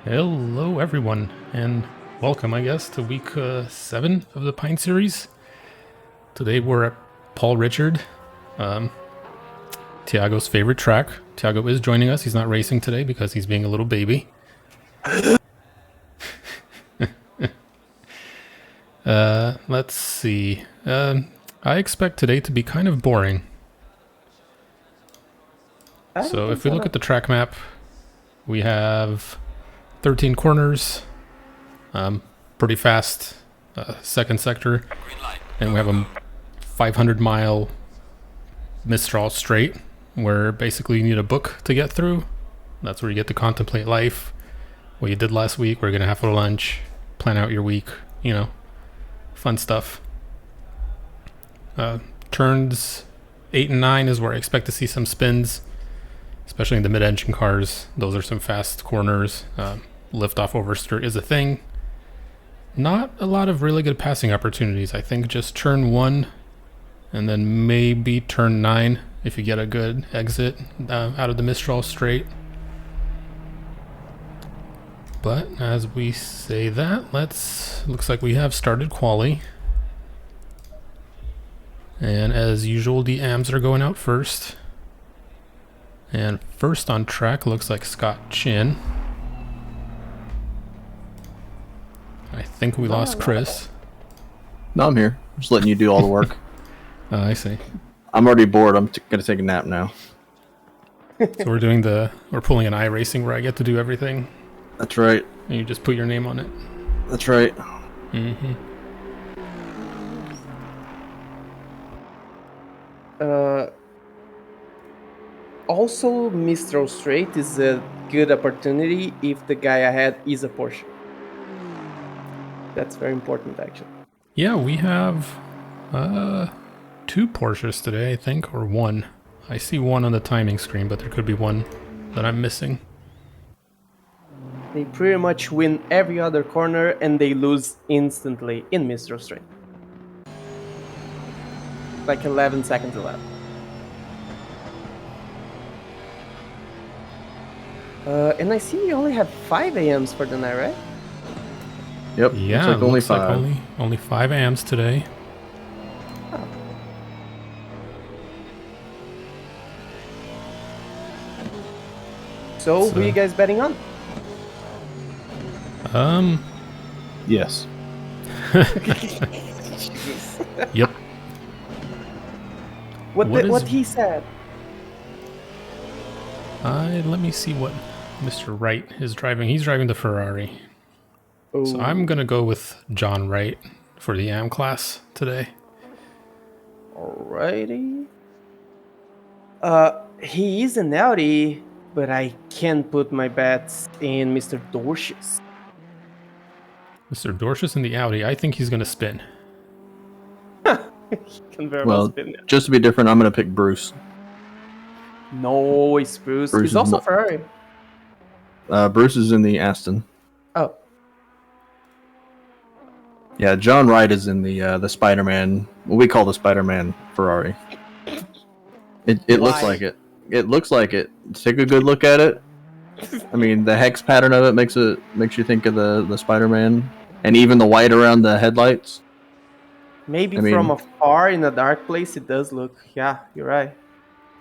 Hello, everyone, and welcome, I guess, to week 7 of the Pint series. Today we're at Paul Ricard, Tiago's favorite track. Tiago is joining us. He's not racing today because he's being a little baby. Let's see. I expect today to be kind of boring. So if we look at the track map, we have 13 corners, pretty fast second sector, and we have a 500-mile Mistral straight where basically you need a book to get through. That's where you get to contemplate life, what you did last week, where you're going to have for lunch, plan out your week, fun stuff. Turns 8 and 9 is where I expect to see some spins, especially in the mid-engine cars. Those are some fast corners. Lift-off oversteer is a thing. Not a lot of really good passing opportunities. I think just turn 1 and then maybe turn 9 if you get a good exit out of the Mistral straight. But as we say that, looks like we have started quali. And as usual, the AMs are going out first. And first on track looks like Scott Chin. I think we lost Chris. No, I'm here. I'm just letting you do all the work. I see. I'm already bored. I'm gonna take a nap now. So we're pulling an iRacing where I get to do everything. That's right. And you just put your name on it. That's right. Mm-hmm. Also, Mistral Straight is a good opportunity if the guy ahead is a Porsche. That's very important, actually. Yeah, we have 2 Porsches today, I think, or 1. I see 1 on the timing screen, but there could be 1 that I'm missing. They pretty much win every other corner and they lose instantly in Mistral Straight. Like 11 seconds left. And I see you only have 5 AMs for the night, right? Yep. Yeah, looks like only looks 5. like only 5 AMs today. Oh. So, who are you guys betting on? Yes. Yep. What he said? Let me see what Mr. Wright is driving. He's driving the Ferrari. Oh. So I'm going to go with John Wright for the AM class today. Alrighty. He is an Audi, but I can't put my bets in Mr. Dorsch's. Mr. Dorsch's in the Audi. I think he's going to spin. He can very well spin it. Just to be different, I'm gonna pick Bruce. No, it's Bruce. Bruce He's is also not- Ferrari. Bruce is in the Aston. Oh. Yeah, John Wright is in the Spider-Man. What we call the Spider-Man Ferrari. It looks like it. It looks like it. Take a good look at it. I mean, the hex pattern of it makes you think of the Spider-Man, and even the white around the headlights. Maybe from afar in a dark place it does look. Yeah, you're right.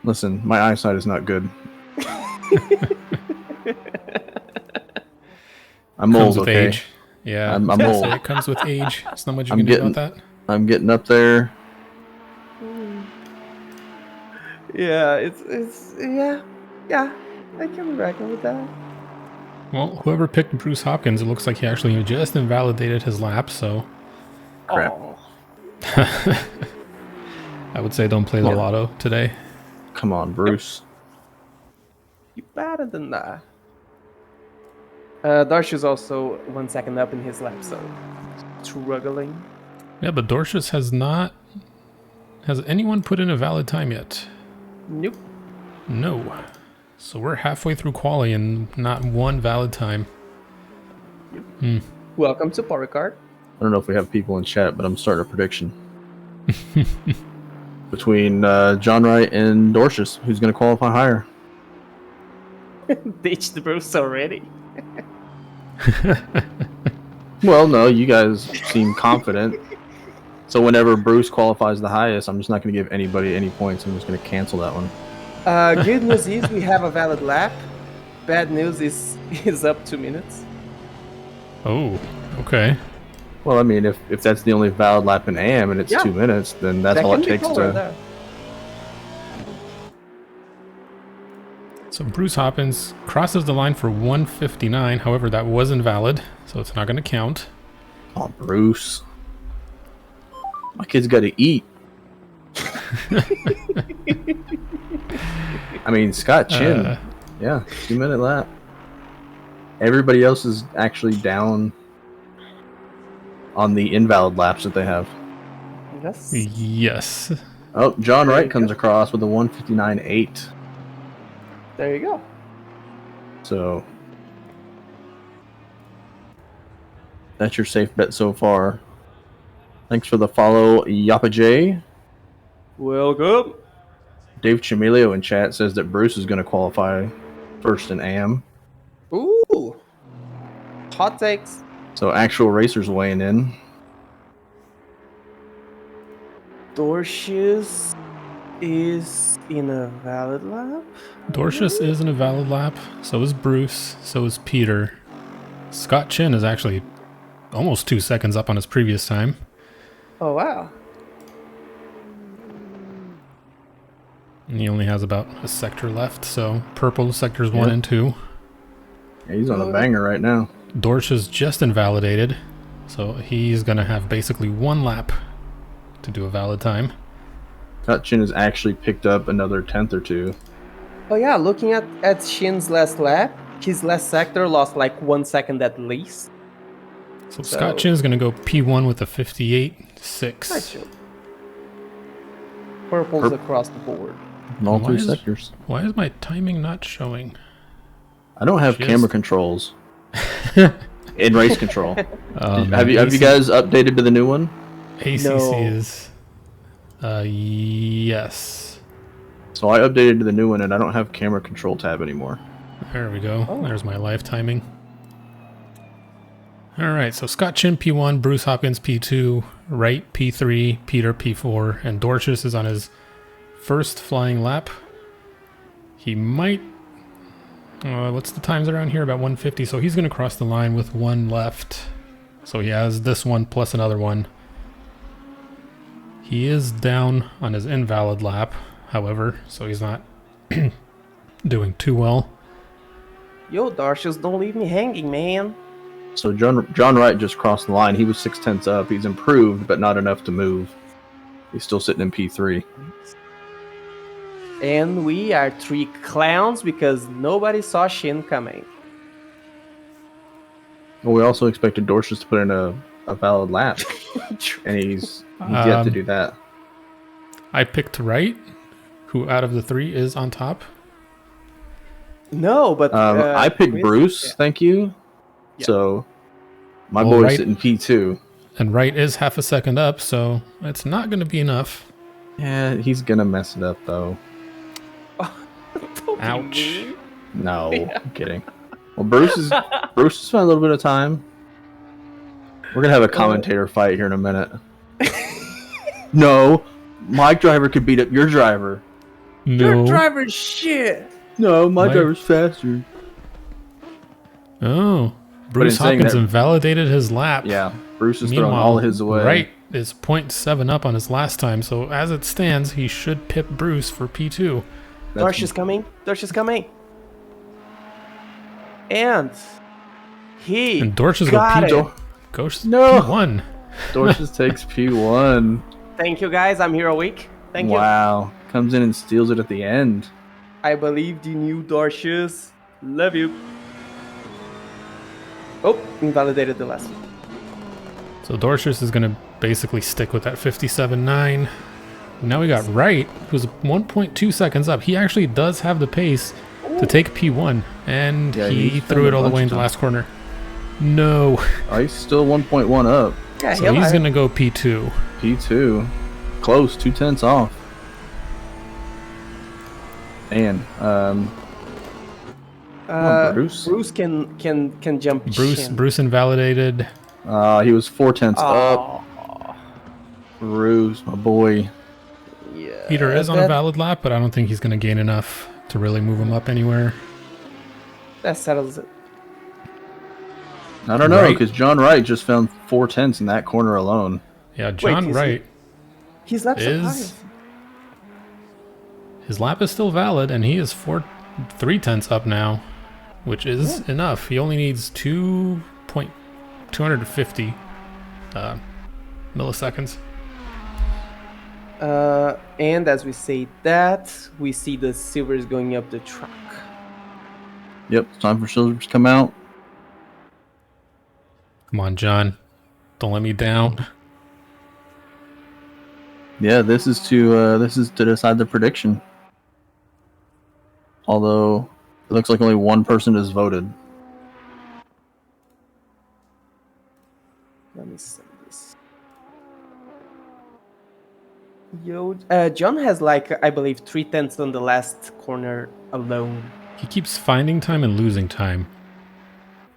Listen, my eyesight is not good. I'm Comes old, with okay? age. Yeah, I'm I was gonna old. say it comes with age. There's not much you I'm can getting- do about that. I'm getting up there. Yeah, it's yeah. I can reckon with that. Well, whoever picked Bruce Hopkins, it looks like he actually just invalidated his lap, so Crap. Oh. I would say don't play the lotto today. Come on, Bruce. You better than that. Darsh is also 1 second up in his lap, so struggling. Yeah, but Dorsch's has anyone put in a valid time yet? Nope. No. So we're halfway through quali and not 1 valid time. Welcome to Ricard. I don't know if we have people in chat, but I'm starting a prediction. Between John Wright and Dorsch's, who's going to qualify higher? Ditched Bruce already. Well, no, you guys seem confident. So whenever Bruce qualifies the highest, I'm just not going to give anybody any points. I'm just going to cancel that one. Good news is we have a valid lap. Bad news is up 2 minutes. Oh, okay. Well, I mean, if that's the only valid lap in AM and it's 2 minutes, then that's all it takes to... So Bruce Hoppins crosses the line for 159. However, that was invalid, so it's not going to count. Oh, Bruce. My kid's got to eat. I mean, Scott Chin. Yeah, 2 minute lap. Everybody else is actually down on the invalid laps that they have. Yes. Oh, John Wright comes across with a 159.8. There you go. So that's your safe bet so far. Thanks for the follow, Yappa J. Welcome. Dave Chamilio in chat says that Bruce is going to qualify first in AM. Ooh. Hot takes. So actual racers weighing in. Dorcius is in a valid lap. Dorcius is in a valid lap. So is Bruce. So is Peter. Scott Chin is actually almost 2 seconds up on his previous time. Oh, wow. And he only has about a sector left. So purple sectors 1 and 2. Yeah, he's on a banger right now. Dorcius just invalidated. So he's going to have basically 1 lap to do a valid time. Scott Chin has actually picked up another 10th or 2. Oh yeah, looking at Shin's last lap, his last sector lost like 1 second at least. So Scott Chin is going to go P1 with a 58.6. Nice. Purple's across the board. In all 3 sectors. Why is my timing not showing? I don't have camera controls. In race control. Have you guys updated to the new one? ACC is... yes. So I updated to the new one and I don't have camera control tab anymore. There we go. Oh. There's my live timing. Alright, so Scott Chin P1, Bruce Hopkins P2, Wright P3, Peter P4, and Dorcius is on his first flying lap. He might... what's the times around here? About 150, so he's going to cross the line with 1 left. So he has this one plus another one. He is down on his invalid lap, however, so he's not doing too well. Yo, Dorcius, don't leave me hanging, man. So John Wright just crossed the line. He was 6/10 up. He's improved, but not enough to move. He's still sitting in P3. And we are 3 clowns because nobody saw Shin coming. Well, we also expected Dorcius to put in a valid lap. And he's yet to do that. I picked Wright, who out of the 3 is on top. No, but... I picked Bruce, thank you. Yeah. So, my boy's Wright, sitting P2. And Wright is half a second up, so it's not going to be enough. Yeah, he's going to mess it up, though. Ouch. No, I'm kidding. Well, Bruce has spent a little bit of time. We're going to have a commentator fight here in a minute. No, my driver could beat up your driver. No. Your driver's shit. No, my driver's faster. Oh. Bruce Hopkins invalidated his lap. Yeah, Bruce is throwing all his away. Wright is 0.7 up on his last time, so as it stands, he should pip Bruce for P2. Dorcius coming. Dorcius coming. And Dorcius got P2. Goes P1. Dorcius takes P1. Thank you, guys. I'm here a week. Thank you. Wow. Comes in and steals it at the end. I believed in you, Dorcius. Love you. Oh, invalidated the last one. So Dorcius is going to basically stick with that 57.9. Now we got Wright, who's 1.2 seconds up. He actually does have the pace to take P1, and he threw it all the way into the last corner. No. Oh, he's still 1.1 up. Yeah, so he's going to go P2. P2. Close, 2/10 off. And on, Bruce. Bruce can jump. Shin. Bruce invalidated. He was 4/10 up. Oh, Bruce, my boy. yeah. Peter is on a valid lap, but I don't think he's going to gain enough to really move him up anywhere. That settles it. I don't know, Wright. because John Wright just found 4/10 in that corner alone. Yeah, John Wright His lap's up high. his lap is still valid, and he is 3/10 up now, which is enough. He only needs 250 milliseconds. And as we say that, we see the silvers going up the track. Yep, it's time for silvers to come out. Come on, John. Don't let me down. Yeah, this is to decide the prediction. Although it looks like only one person has voted. Let me send this. John has I believe 3/10 on the last corner alone. He keeps finding time and losing time.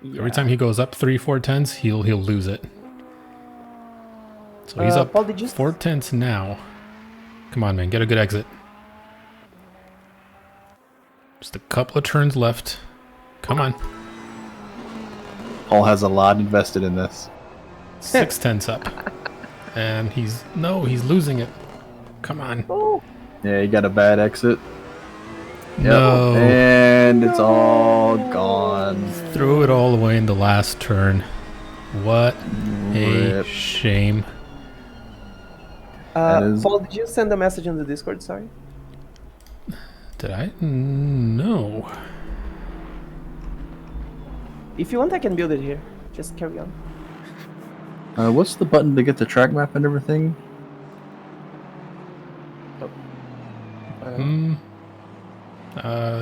Yeah. Every time he goes up 3/4, he'll lose it. So he's up Paul, did you 4/10 now. Come on, man, get a good exit. Just a couple of turns left. Come on. Paul has a lot invested in this. 6/10 up. And he's losing it. Come on. Oh, Yeah, he got a bad exit. Yep. No. And it's all gone. Threw it all away in the last turn. What a Rip. shame. Paul, did you send a message on the Discord? Sorry. Did I? No. If you want, I can build it here. Just carry on. What's the button to get the track map and everything?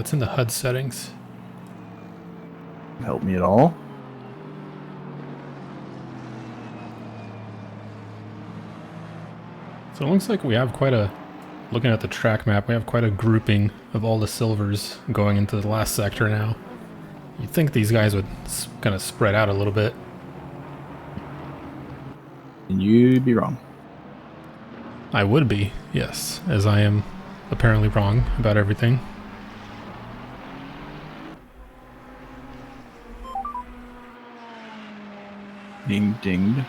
It's in the HUD settings. Help me at all? So it looks like we have looking at the track map, we have quite a grouping of all the silvers going into the last sector now. You'd think these guys would kind of spread out a little bit. And you'd be wrong. I would be, yes, as I am apparently wrong about everything. Ding dinged.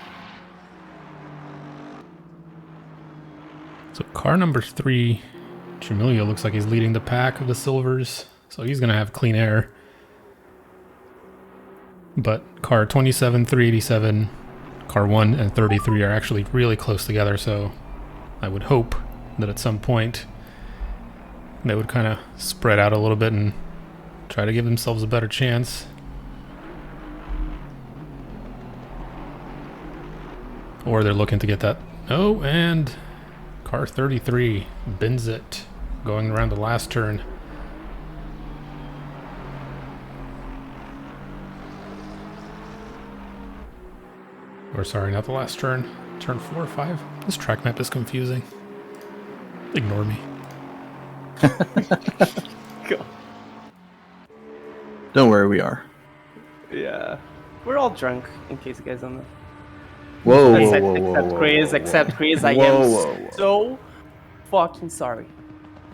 So car number 3, Jamilio looks like he's leading the pack of the silvers, so he's going to have clean air. But car 27, 387, car 1 and 33 are actually really close together, so I would hope that at some point they would kind of spread out a little bit and try to give themselves a better chance. Or they're looking to get that. Oh, and car 33 bins it, going around the last turn. Or sorry, not the last turn. Turn 4 or 5. This track map is confusing. Ignore me. Go. Don't worry, we are. Yeah. We're all drunk, in case you guys don't know. Whoa, whoa, Except, whoa, whoa, except whoa, Chris, whoa, except Chris, I Whoa, am whoa, whoa. so fucking sorry.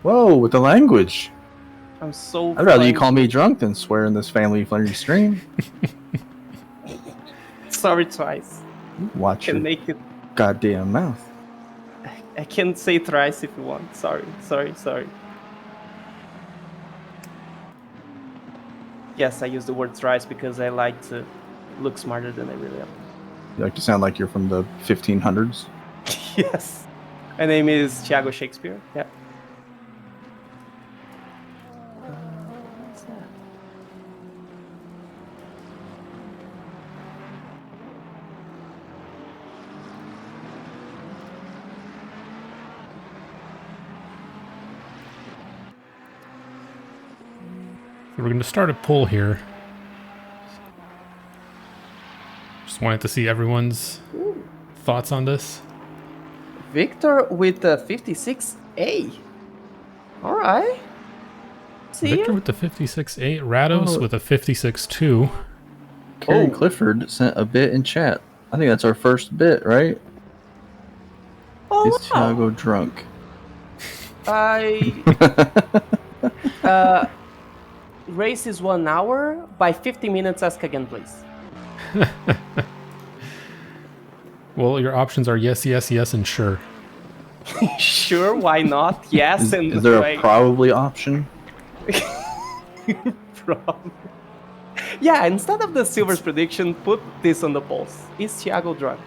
Whoa, with the language. I'm so I'd rather you fucking call me drunk than swear in this family-friendly stream. sorry twice. Watch Can your make it. goddamn mouth. I can say thrice if you want. Sorry. Yes, I use the word thrice because I like to look smarter than I really am. You like to sound like you're from the 1500s. Yes. My name is Thiago Shakespeare. Yeah. What's that? So we're going to start a poll here. Just wanted to see everyone's thoughts on this. Victor with the 56A. All right. See Victor ya. with the 56.8, Rados Oh. with a 56.2. Carrie Oh. Clifford sent a bit in chat. I think that's our first bit, right? Oh, Is Tiago drunk? I race is 1 hour. By 50 minutes, ask again, please. Well, your options are yes, yes, yes, and sure. Sure, why not? Yes, and Is there a right. probably option? Problem. Yeah, instead of the Silver's prediction, put this on the polls. Is Thiago drunk?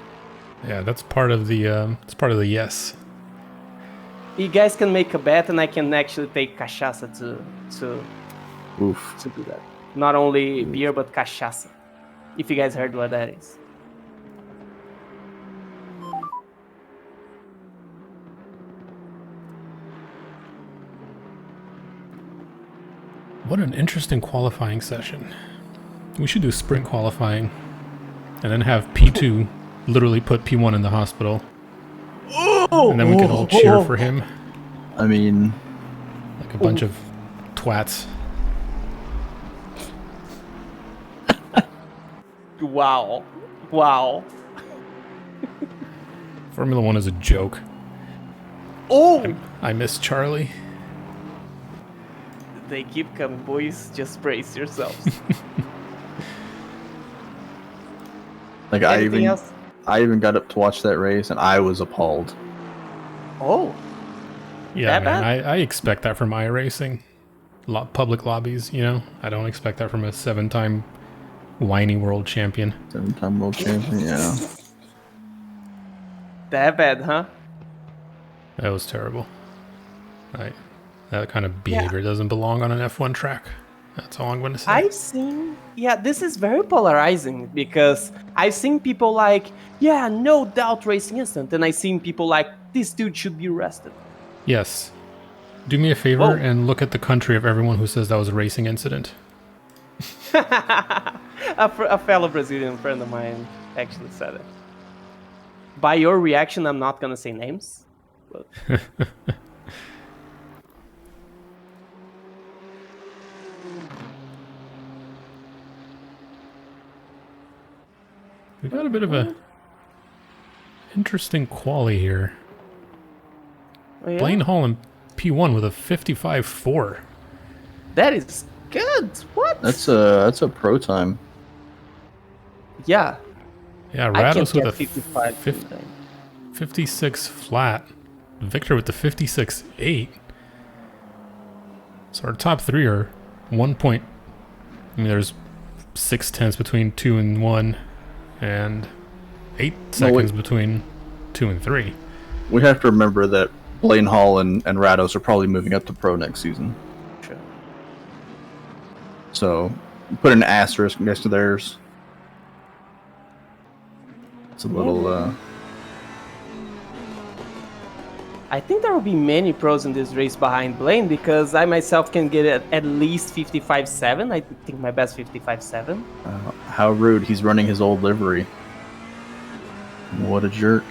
Yeah, that's part of the yes. You guys can make a bet, and I can actually take cachaça to Oof. do that. Not only beer, but cachaça. If you guys heard what that is. What an interesting qualifying session. We should do sprint qualifying and then have P2 literally put P1 in the hospital. And then we can all cheer for him I mean, like a bunch of twats. Wow. Wow. Formula 1 is a joke. Oh! I miss Charlie. They keep coming, boys. Just brace yourselves. like Anything else? I even got up to watch that race, and I was appalled. Oh. Yeah, That man, bad? I expect that from iRacing. Public lobbies, you know? I don't expect that from a 7-time whiny world champion. 7-time world champion, yeah. That bad, huh? That was terrible. That kind of behavior doesn't belong on an F1 track. That's all I'm going to say. I've seen, this is very polarizing because I've seen people like, yeah, no doubt racing instant, and I've seen people like, this dude should be arrested. Yes. Do me a favor Whoa. and look at the country of everyone who says that was a racing incident. A fellow Brazilian friend of mine actually said it. By your reaction, I'm not gonna say names. But We got a bit of a interesting quali here. oh, yeah? Blaine Hall in P1 with a 55.4. That is good. What? That's a pro time. Yeah. Yeah, I can Rados with get a 55. 56 flat. Victor with the 56.8. So our top three are 1 point. I mean, there's 0.6 between 2 and 1, and 8 seconds between 2 and 3. We have to remember that Blaine Hall and Rados are probably moving up to pro next season. Sure. So put an asterisk next to theirs. It's a little I think there will be many pros in this race behind Blaine because I myself can get at least 55.7. I think my best 55.7. how rude. He's running his old livery. What a jerk.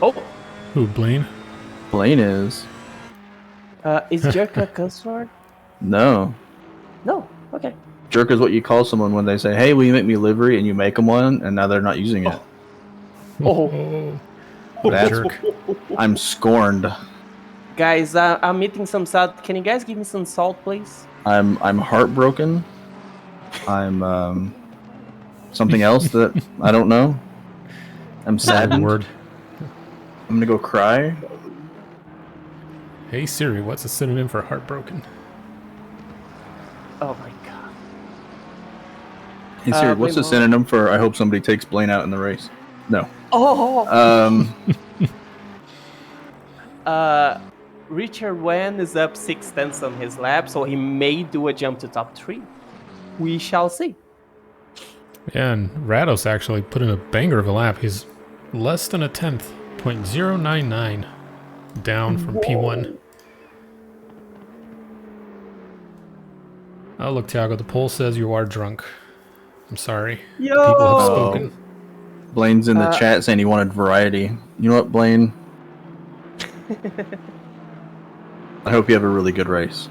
Oh, Who, Blaine? Blaine is. is Jerk a cuss word? No. No. Okay. Jerk is what you call someone when they say, hey, will you make me a livery? And you make them one, and now they're not using it. Oh. What a That's- jerk. I'm scorned. Guys, I'm eating some salt. Can you guys give me some salt, please? I'm heartbroken. I'm something else that I don't know. I'm Bad saddened. word. I'm gonna go cry. Hey Siri, what's a synonym for heartbroken? Oh my god. Hey Siri, what's Blaine the synonym for I hope somebody takes Blaine out in the race? No. Oh. Richard Wen is up 6/10 on his lap, so he may do a jump to top 3. We shall see. Yeah, and Rados actually put in a banger of a lap. He's less than a 10th, 0.099 down from P1. Oh, look, Thiago, the poll says you are drunk. I'm sorry. Yo! People have spoken. Blaine's in the chat saying he wanted variety. You know what, Blaine? I hope you have a really good race.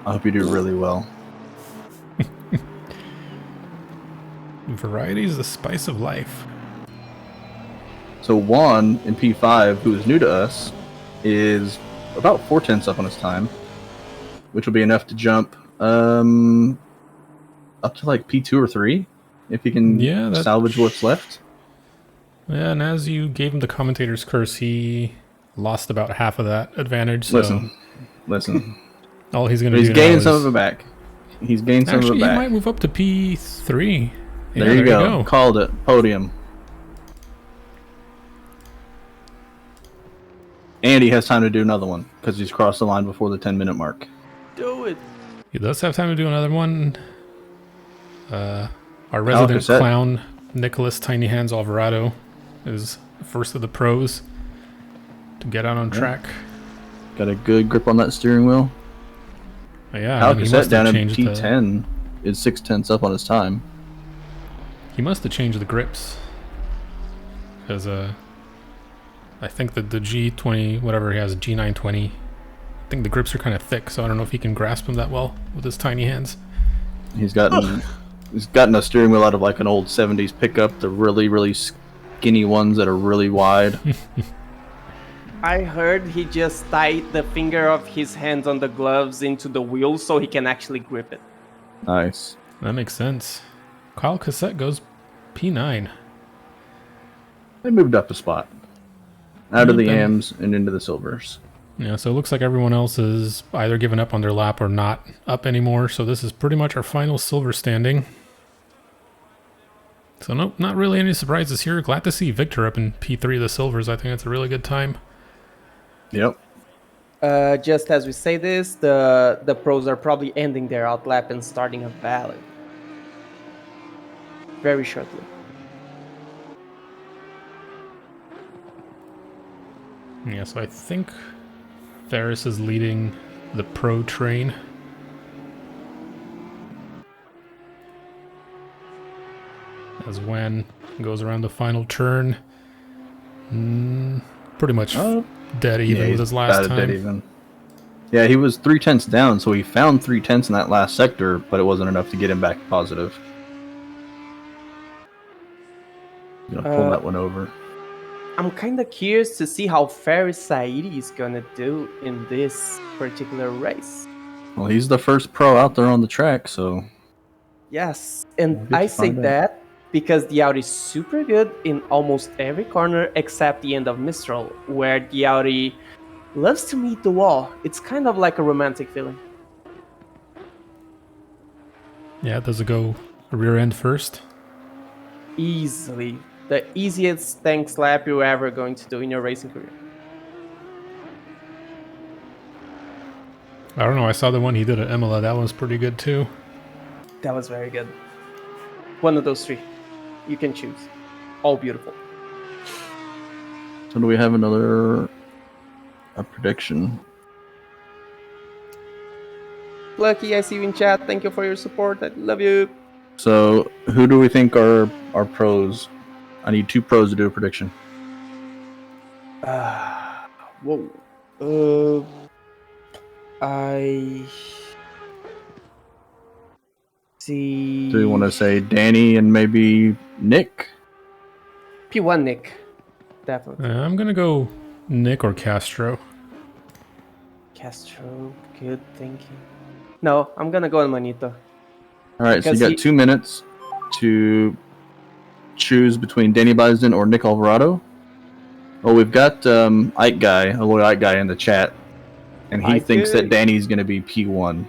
I hope you do really well. Variety is the spice of life. So Juan in P5, who is new to us, is about 4/10 up on his time, which will be enough to jump up to like P2 or 3 if he can salvage what's left. Yeah, and as you gave him the commentator's curse, he lost about half of that advantage. So Listen. All he's going to do He's gaining some of it back. He's gained some of it back. He might move up to P3. Yeah, there you go. Called it. Podium. And he has time to do another one because he's crossed the line before the 10-minute mark. Do it. He does have time to do another one. Our resident clown, Nicholas Tiny Hands Alvarado, is first of the pros to get out on track. Got a good grip on that steering wheel. Yeah, he must down in P10 is 6/10 up on his time. He must have changed the grips. Because I think that the G20, whatever he has, G920, I think the grips are kind of thick, so I don't know if he can grasp them that well with his tiny hands. He's gotten a steering wheel out of like an old 70s pickup, the really, really skinny ones that are really wide. I heard he just tied the finger of his hands on the gloves into the wheel so he can actually grip it. Nice. That makes sense. Kyle Cassette goes P9. They moved up a spot. Out of the M's and into the silvers. Yeah, so it looks like everyone else is either given up on their lap or not up anymore. So this is pretty much our final silver standing. So nope, not really any surprises here. Glad to see Victor up in P3 of the silvers. I think it's a really good time. Yep. Just as we say this, the pros are probably ending their outlap and starting a valley. Very shortly. Yeah, so I think Ferris is leading the pro train. As Wen goes around the final turn. Pretty much dead even with his last time. Dead even. Yeah, he was 3/10 down, so he found 3/10 in that last sector, but it wasn't enough to get him back positive. I'm gonna pull that one over. I'm kind of curious to see how Faris Saidi is gonna do in this particular race. Well, he's the first pro out there on the track, so... Yes, and I say that because the Audi is super good in almost every corner except the end of Mistral, where the Audi loves to meet the wall. It's kind of like a romantic feeling. Yeah, does it go rear end first? Easily. The easiest tank slap you're ever going to do in your racing career. I don't know, I saw the one he did at Imola. That was pretty good too. That was very good. One of those three. You can choose. All beautiful. So do we have a prediction? Lucky, I see you in chat. Thank you for your support. I love you. So who do we think are pros? I need 2 pros to do a prediction. Whoa. I see. Do you want to say Danny and maybe Nick? P1 Nick. Definitely. I'm going to go Nick or Castro. Castro, good thinking. No, I'm going to go on Manito. Alright, so you got 2 minutes to choose between Danny Bison or Nick Alvarado. Well, we've got Ike Guy, a little Ike Guy in the chat, and he thinks that Danny's going to be P1.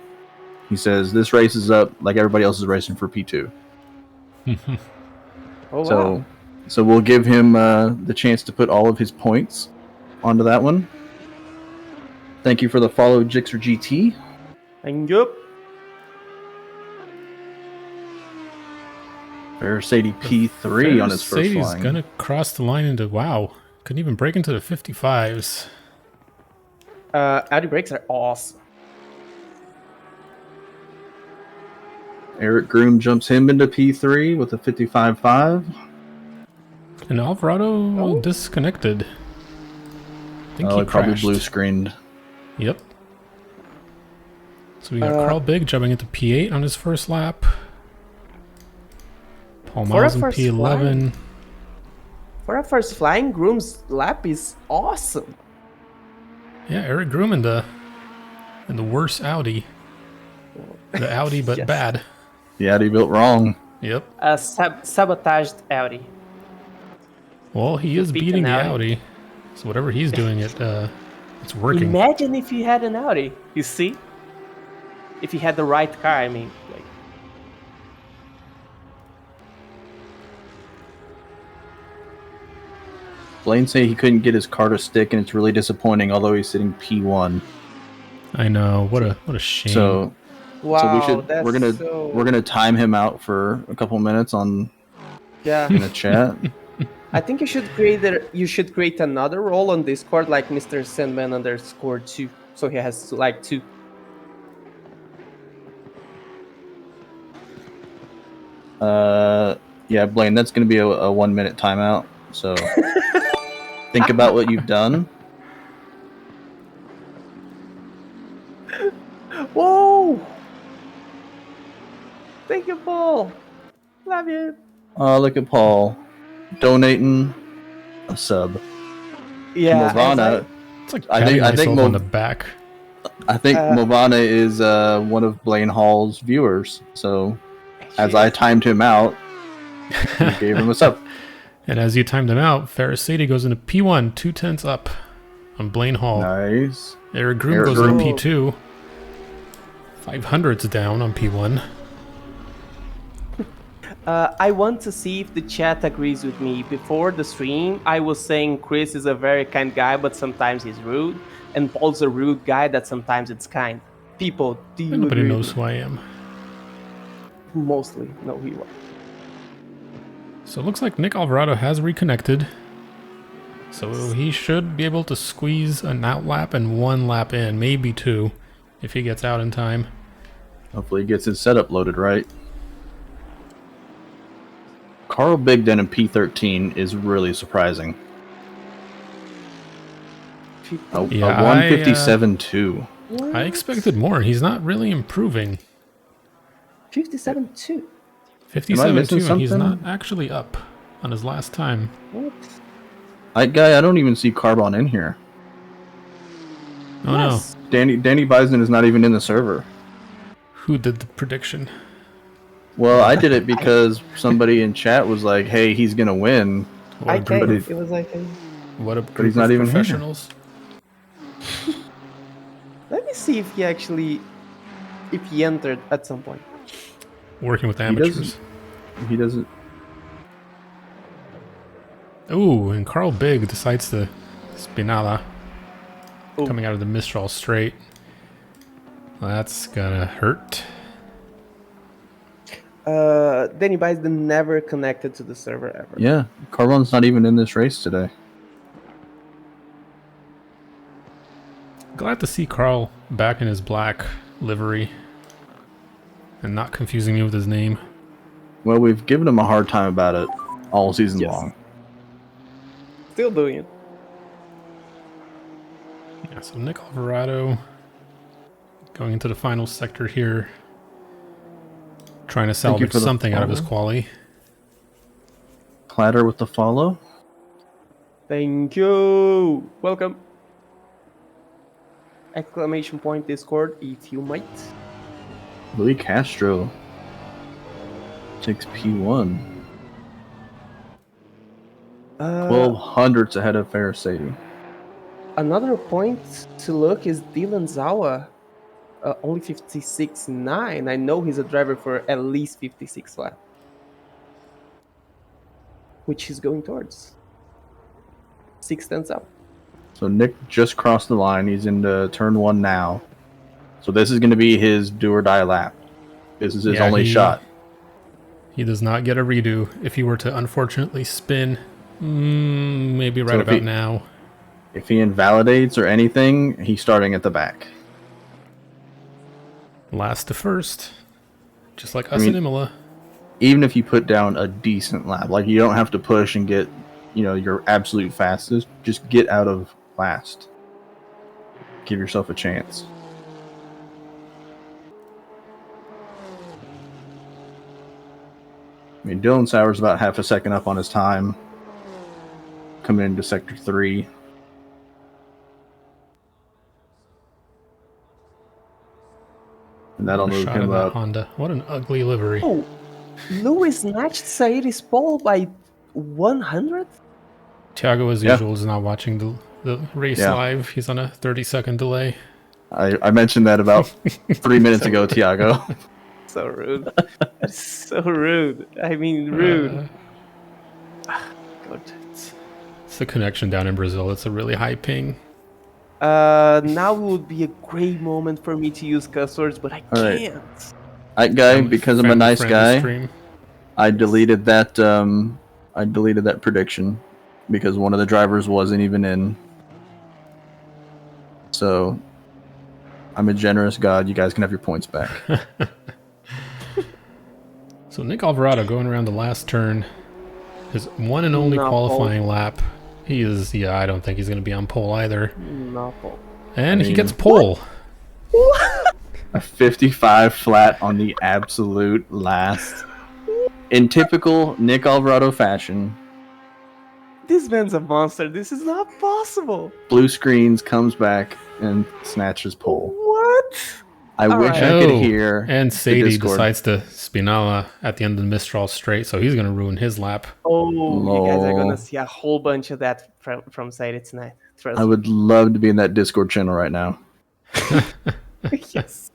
He says this race is up like everybody else is racing for P2. Wow. So we'll give him the chance to put all of his points onto that one. Thank you for the follow, Jixer GT. Thank you. Sadie P3 on his first flying. Sadie's gonna cross the line into couldn't even break into the 55s. Audi brakes are awesome. Eric Groom jumps him into P3 with a 55.5. And Alvarado disconnected. I think he probably blue screened. Yep. So So we got Carl Big jumping into P8 on his first lap. Paul For a Miles in first P11. For a first flying, Groom's lap is awesome. Yeah, Eric Groom in the worst Audi. The Audi, but Yes. bad. The Audi built wrong. Yep. A sabotaged Audi. Well, he is beat beating an the Audi. Audi. So whatever he's doing, it's working. Imagine if you had an Audi. You see? If you had the right car, I mean. Like, Blaine say he couldn't get his car to stick, and it's really disappointing. Although he's sitting P1, I know. What a shame. so wow, we're gonna time him out for a couple minutes in the chat. I think you should create another role on Discord like Mr. Sandman _2. So he has like 2. Yeah, Blaine, that's gonna be a 1 minute timeout. So think about what you've done. Whoa! Thank you, Paul. Love you. Look at Paul donating a sub. Yeah. Movana, it's like I patting think myself Mo- on the back. I think Movana is one of Blaine Hall's viewers. So as I timed him out, he gave him a sub. And as you timed him out, Ferris Sadie goes into P1, 2/10 up on Blaine Hall. Nice. Eric Groom Eric goes Groom. into P2. 500's down on P1. I want to see if the chat agrees with me. Before the stream, I was saying Chris is a very kind guy, but sometimes he's rude. And Paul's a rude guy that sometimes it's kind. People, do you Nobody agree? knows who I am. Mostly know who you are. So it looks like Nick Alvarado has reconnected. So he should be able to squeeze an out lap and 1 lap in, maybe 2, if he gets out in time. Hopefully he gets his setup loaded right. Carl Bigden in P13 is really surprising. A Yeah, 157.2. I expected more. He's not really improving. 57-2. 57.2, and he's something? not actually up on his last time. What? I don't even see Carbon in here. Oh Yes. Danny Bison is not even in the server. no. Who did the prediction? Well, I did it because somebody in chat was like, "Hey, he's gonna win." What a I group think of, it was like what a he's group not of even here. professionals. let me see if he entered at some point. Working with He amateurs. He doesn't. Ooh, and Carl Big decides to Spinala Ooh. coming out of the Mistral straight. That's gonna hurt. Danny Bison never connected to the server ever. Yeah, Carbon's not even in this race today. Glad to see Carl back in his black livery and not confusing me with his name. Well, we've given him a hard time about it all season Yes. long. Still doing it. Yeah, so Nick Alvarado going into the final sector here, trying to Thank you salvage for the something out of his follow. quali. Clatter with the follow. Thank you. Welcome. Exclamation point Discord if you might. Louis Castro takes P1. 12 hundredths ahead of Ferris Sadie. Another point to look is Dylan Zawa. Only 56.9. I know he's a driver for at least 56 lap. Which he's going towards. 6 tenths up. So Nick just crossed the line. He's into turn 1 now. So this is going to be his do or die lap. This is his Yeah, only shot. He does not get a redo if he were to unfortunately spin. Maybe right So if about he- now. If he invalidates or anything, he's starting at the back. Last to first. Just like I us mean- in Imola. Even if you put down a decent lap, like you don't have to push and get, your absolute fastest. Just get out of last. Give yourself a chance. I mean, Dylan Sauer's about half a second up on his time. Coming into Sector 3. And that'll What a move shot of him that up. Honda. What an ugly livery. Oh, Lewis snatched Said's pole by 100? Thiago, as Yeah. usual, is not watching the race Yeah. live. He's on a 30-second delay. I mentioned that about 3 minutes ago, Thiago. So rude. That's so rude. I mean, rude. God. It's the connection down in Brazil. It's a really high ping. Now would be a great moment for me to use cuss words, but I All right. can't. Guy, because I'm a nice Family-friendly guy, stream. I deleted that. I deleted that prediction because one of the drivers wasn't even in. So I'm a generous God. You guys can have your points back. So Nick Alvarado going around the last turn, his one and only Not qualifying lap. He is, yeah, I don't think he's going to be on pole either. No pole. And I he mean, gets pole. A 55 flat on the absolute last. In typical Nick Alvarado fashion, This man's a monster. This is not possible. blue screens, comes back, and snatches pole. What? I All wish right. I could Oh, hear. and the Sadie Discord. decides to Spinala at the end of the Mistral straight, so he's going to ruin his lap. Oh, you guys are Lol. gonna see a whole bunch of that from Said tonight. Trust I would love to be in that Discord channel right now. me. Yes.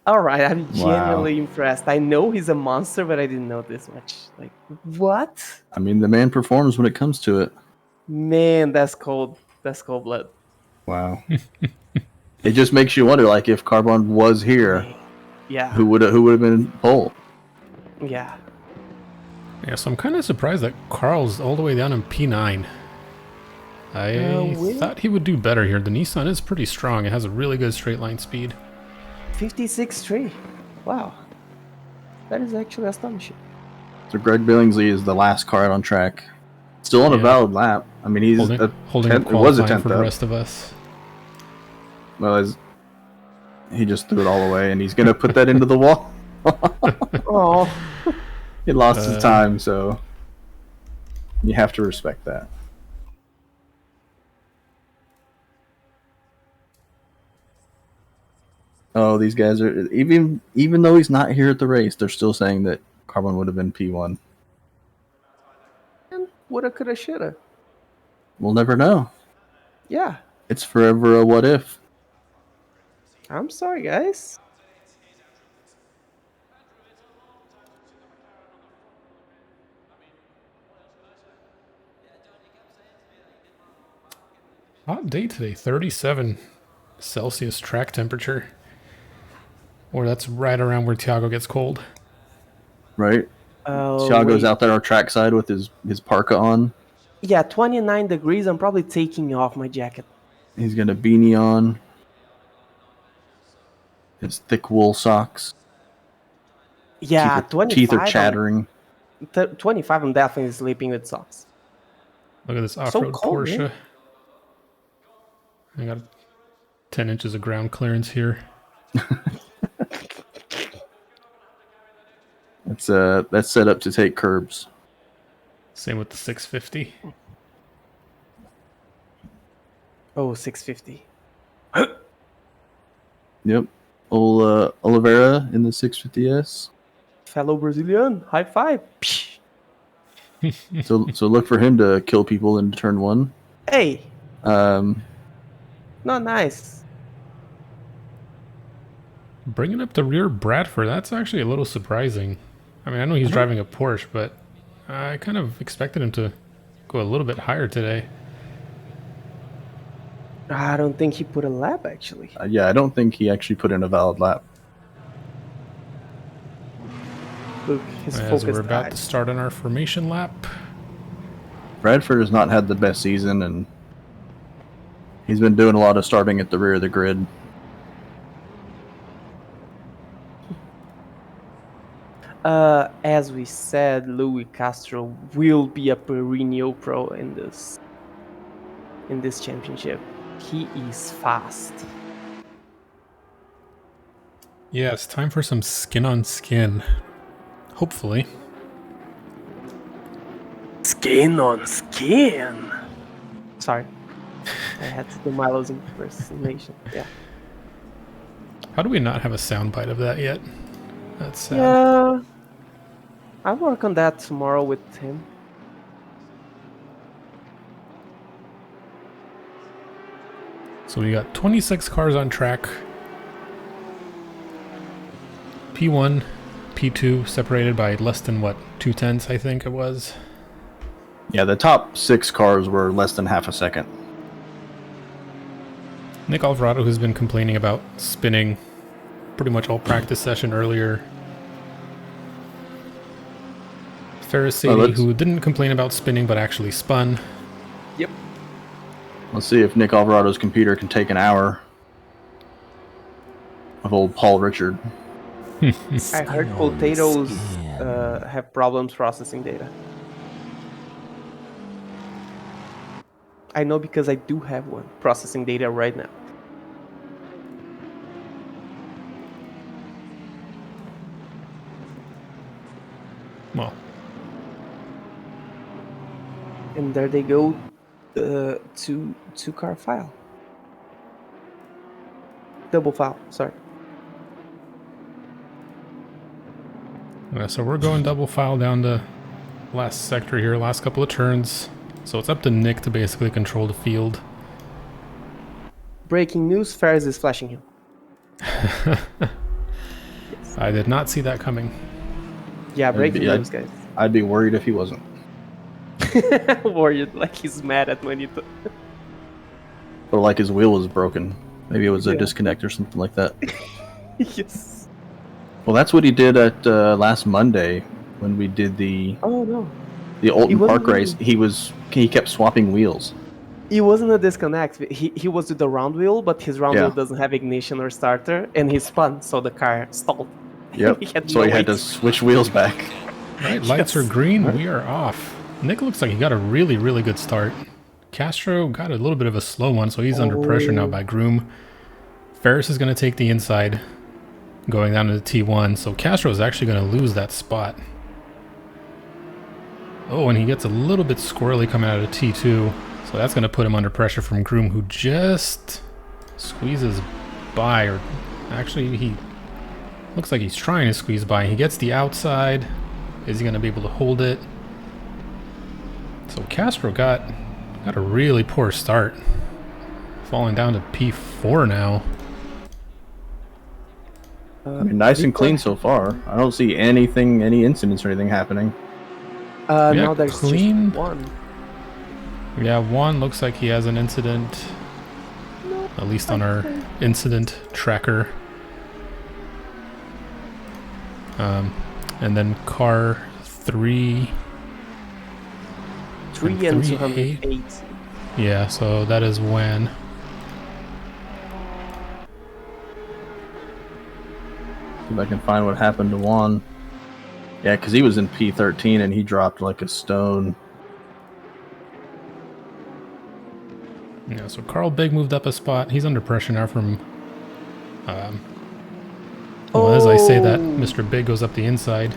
All right, I'm Wow. genuinely impressed. I know he's a monster, but I didn't know this much. Like, what? I mean, the man performs when it comes to it. Man, that's cold. That's cold blood. Wow. It just makes you wonder, like, if Carbon was here, Yeah. who would have been pole? Yeah. Yeah, so I'm kind of surprised that Carl's all the way down in P9. I Really? thought he would do better here. The Nissan is pretty strong. It has a really good straight line speed. 56-3. Wow. That is actually astonishing. So Greg Billingsley is the last car out on track. Still on a Yeah. valid lap. I mean, he's Holding a up it was a qualifying 10th for the up. rest of us. Well, he just threw it all away, and he's going to put that into the wall. Oh. He lost his time, so you have to respect that. Oh, these guys are even though he's not here at the race, they're still saying that Carbon would have been P1. Woulda, coulda, shoulda. We'll never know. Yeah. It's forever a what if. I'm sorry, guys. Hot day today, 37 Celsius track temperature. Or that's right around where Thiago gets cold. Right? Oh, Thiago's wait. out there on trackside with his parka on. Yeah, 29 degrees. I'm probably taking off my jacket. He's got a beanie on. His thick wool socks. Yeah, 25. Teeth are chattering. 25, I'm definitely sleeping with socks. Look at this off-road cold, Porsche. man. I got 10 inches of ground clearance here. That's set up to take curbs. Same with the 650. Oh, 650. Yep. Oliveira in the 650S. Fellow Brazilian, high five. Psh. So look for him to kill people in turn one. Hey, Um, not nice. Bringing up the rear Bradford, that's actually a little surprising. I mean, I know he's driving a Porsche, but I kind of expected him to go a little bit higher today. I don't think he put a lap, actually. yeah, I don't think he actually put in a valid lap. Look, his As focus we're about died. to start on our formation lap. Bradford has not had the best season, and he's been doing a lot of starting at the rear of the grid. As we said, Louis Castro will be a perennial pro in this championship. He is fast. Yeah, it's time for some skin on skin. hopefully. Skin on skin. Sorry. I had to do Milo's impersonation. Yeah. How do we not have a soundbite of that yet? That's sad. Yeah. I'll work on that tomorrow with him. So we got 26 cars on track. P1, P2 separated by less than what, 2/10, I think it was. Yeah, the top 6 cars were less than half a second. Nick Alvarado, who's been complaining about spinning pretty much all practice session earlier. Ferris Sadie, who didn't complain about spinning but actually spun. Yep. Let's see if Nick Alvarado's computer can take an hour of old Paul Richard. I heard potatoes have problems processing data. I know because I do have one processing data right now. Well, and there they go, two car file, double file. Sorry. yeah, so we're going double file down to last sector here, last couple of turns. So it's up to Nick to basically control the field. Breaking news: Ferris is flashing him. Yes. I did not see that coming. Yeah, breaking news, guys. I'd be worried if he wasn't. Worried, like he's mad at Manito. Or like his wheel was broken. Maybe it was a disconnect or something like that. Yes. Well, that's what he did at last Monday when we did the Alton Park race. He kept swapping wheels. It wasn't a disconnect. He was with the round wheel, but his round wheel doesn't have ignition or starter, and he spun, so the car stalled. Yep. he had to switch wheels back. Right, lights are green. We are off. Nick looks like he got a really, really good start. Castro got a little bit of a slow one, so he's under pressure now by Groom. Ferris is going to take the inside, going down to the T1, so Castro is actually going to lose that spot. Oh, and he gets a little bit squirrely coming out of T2, so that's going to put him under pressure from Groom, who just squeezes by, or actually he looks like he's trying to squeeze by. He gets the outside. Is he going to be able to hold it? So Castro got a really poor start, falling down to P4 now. I mean, nice and clean so far. I don't see any incidents or anything happening. No, there's clean. just one. Yeah, one looks like he has an incident, at least on our incident tracker. And then car 3. 3 and 208. Yeah, so that is when. See if I can find what happened to Juan. Yeah, because he was in P13 and he dropped like a stone. Yeah, so Carl Big moved up a spot. He's under pressure now from... well, as I say that, Mr. Big goes up the inside.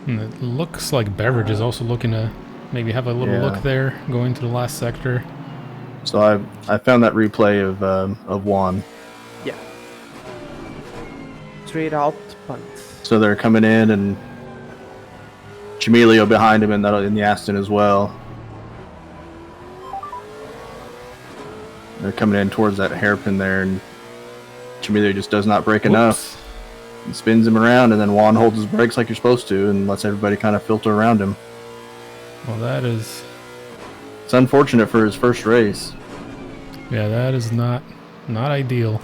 And it looks like Beverage is also looking to maybe have a little look there, going to the last sector. So I found that replay of Juan. Yeah. Straight out punt. So they're coming in and Chameleon behind him in the Aston as well. They're coming in towards that hairpin there, and Chameleon just does not brake enough. He spins him around, and then Juan holds his brakes like you're supposed to and lets everybody kind of filter around him. Well, that is... It's unfortunate for his first race. Yeah, that is not ideal.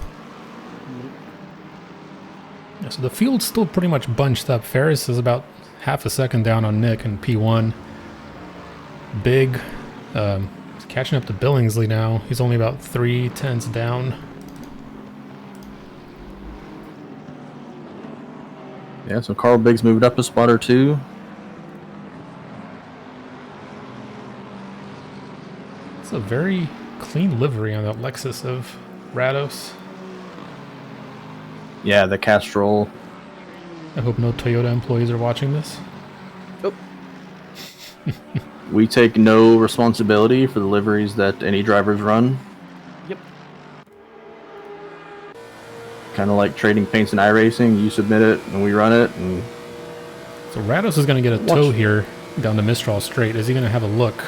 Yeah, so the field's still pretty much bunched up. Ferris is about half a second down on Nick in P1. Big, catching up to Billingsley now. He's only about 3/10 down. Yeah, so Carl Biggs moved up a spot or two. It's a very clean livery on that Lexus of Rados. Yeah, the Castrol. I hope no Toyota employees are watching this. Oh, We take no responsibility for the liveries that any drivers run. yep. Kind of like trading paints and iRacing. You submit it and we run it. And So Rados is going to get a tow here down the Mistral Straight. Is he going to have a look?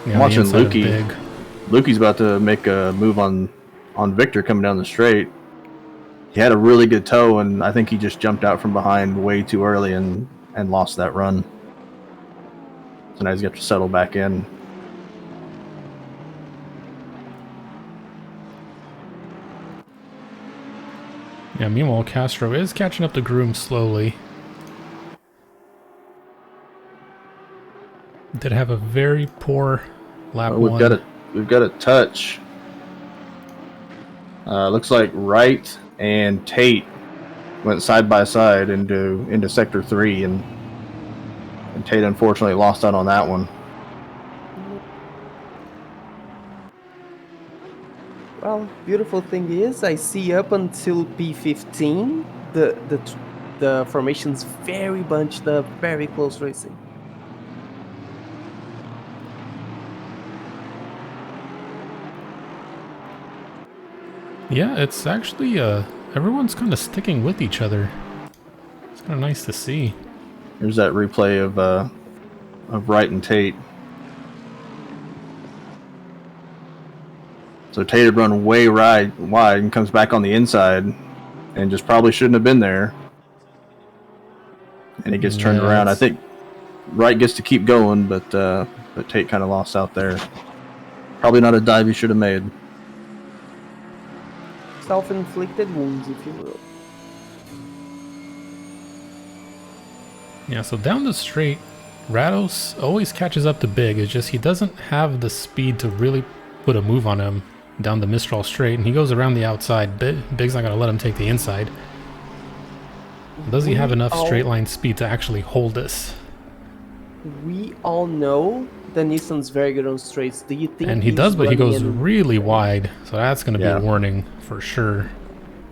I'm watching inside of Lukey. Big? Lukey's about to make a move on Victor coming down the straight. He had a really good tow, and I think he just jumped out from behind way too early and lost that run. So now he's got to settle back in. Yeah, meanwhile, Castro is catching up to Groom slowly. Did have a very poor lap Oh, we've one. got a touch. Looks like Wright and Tate went side by side into sector 3, and Tate unfortunately lost out on that one. Well, beautiful thing is, I see up until P15, the formation's very bunched up, very close racing. Yeah, it's actually everyone's kind of sticking with each other. It's kind of nice to see. Here's that replay of Wright and Tate. So Tate had run way wide and comes back on the inside, and just probably shouldn't have been there. And he gets turned around. I think Wright gets to keep going, but Tate kind of lost out there. Probably not a dive he should have made. Self-inflicted wounds, if you will. Yeah, so down the straight, Rados always catches up to Big. It's just he doesn't have the speed to really put a move on him down the Mistral Straight, and he goes around the outside. Big's not going to let him take the inside. Does he have enough straight line speed to actually hold this? We all know that Nissan's very good on straights. Do you think? And he does, but he goes really wide, so that's going to be a warning for sure.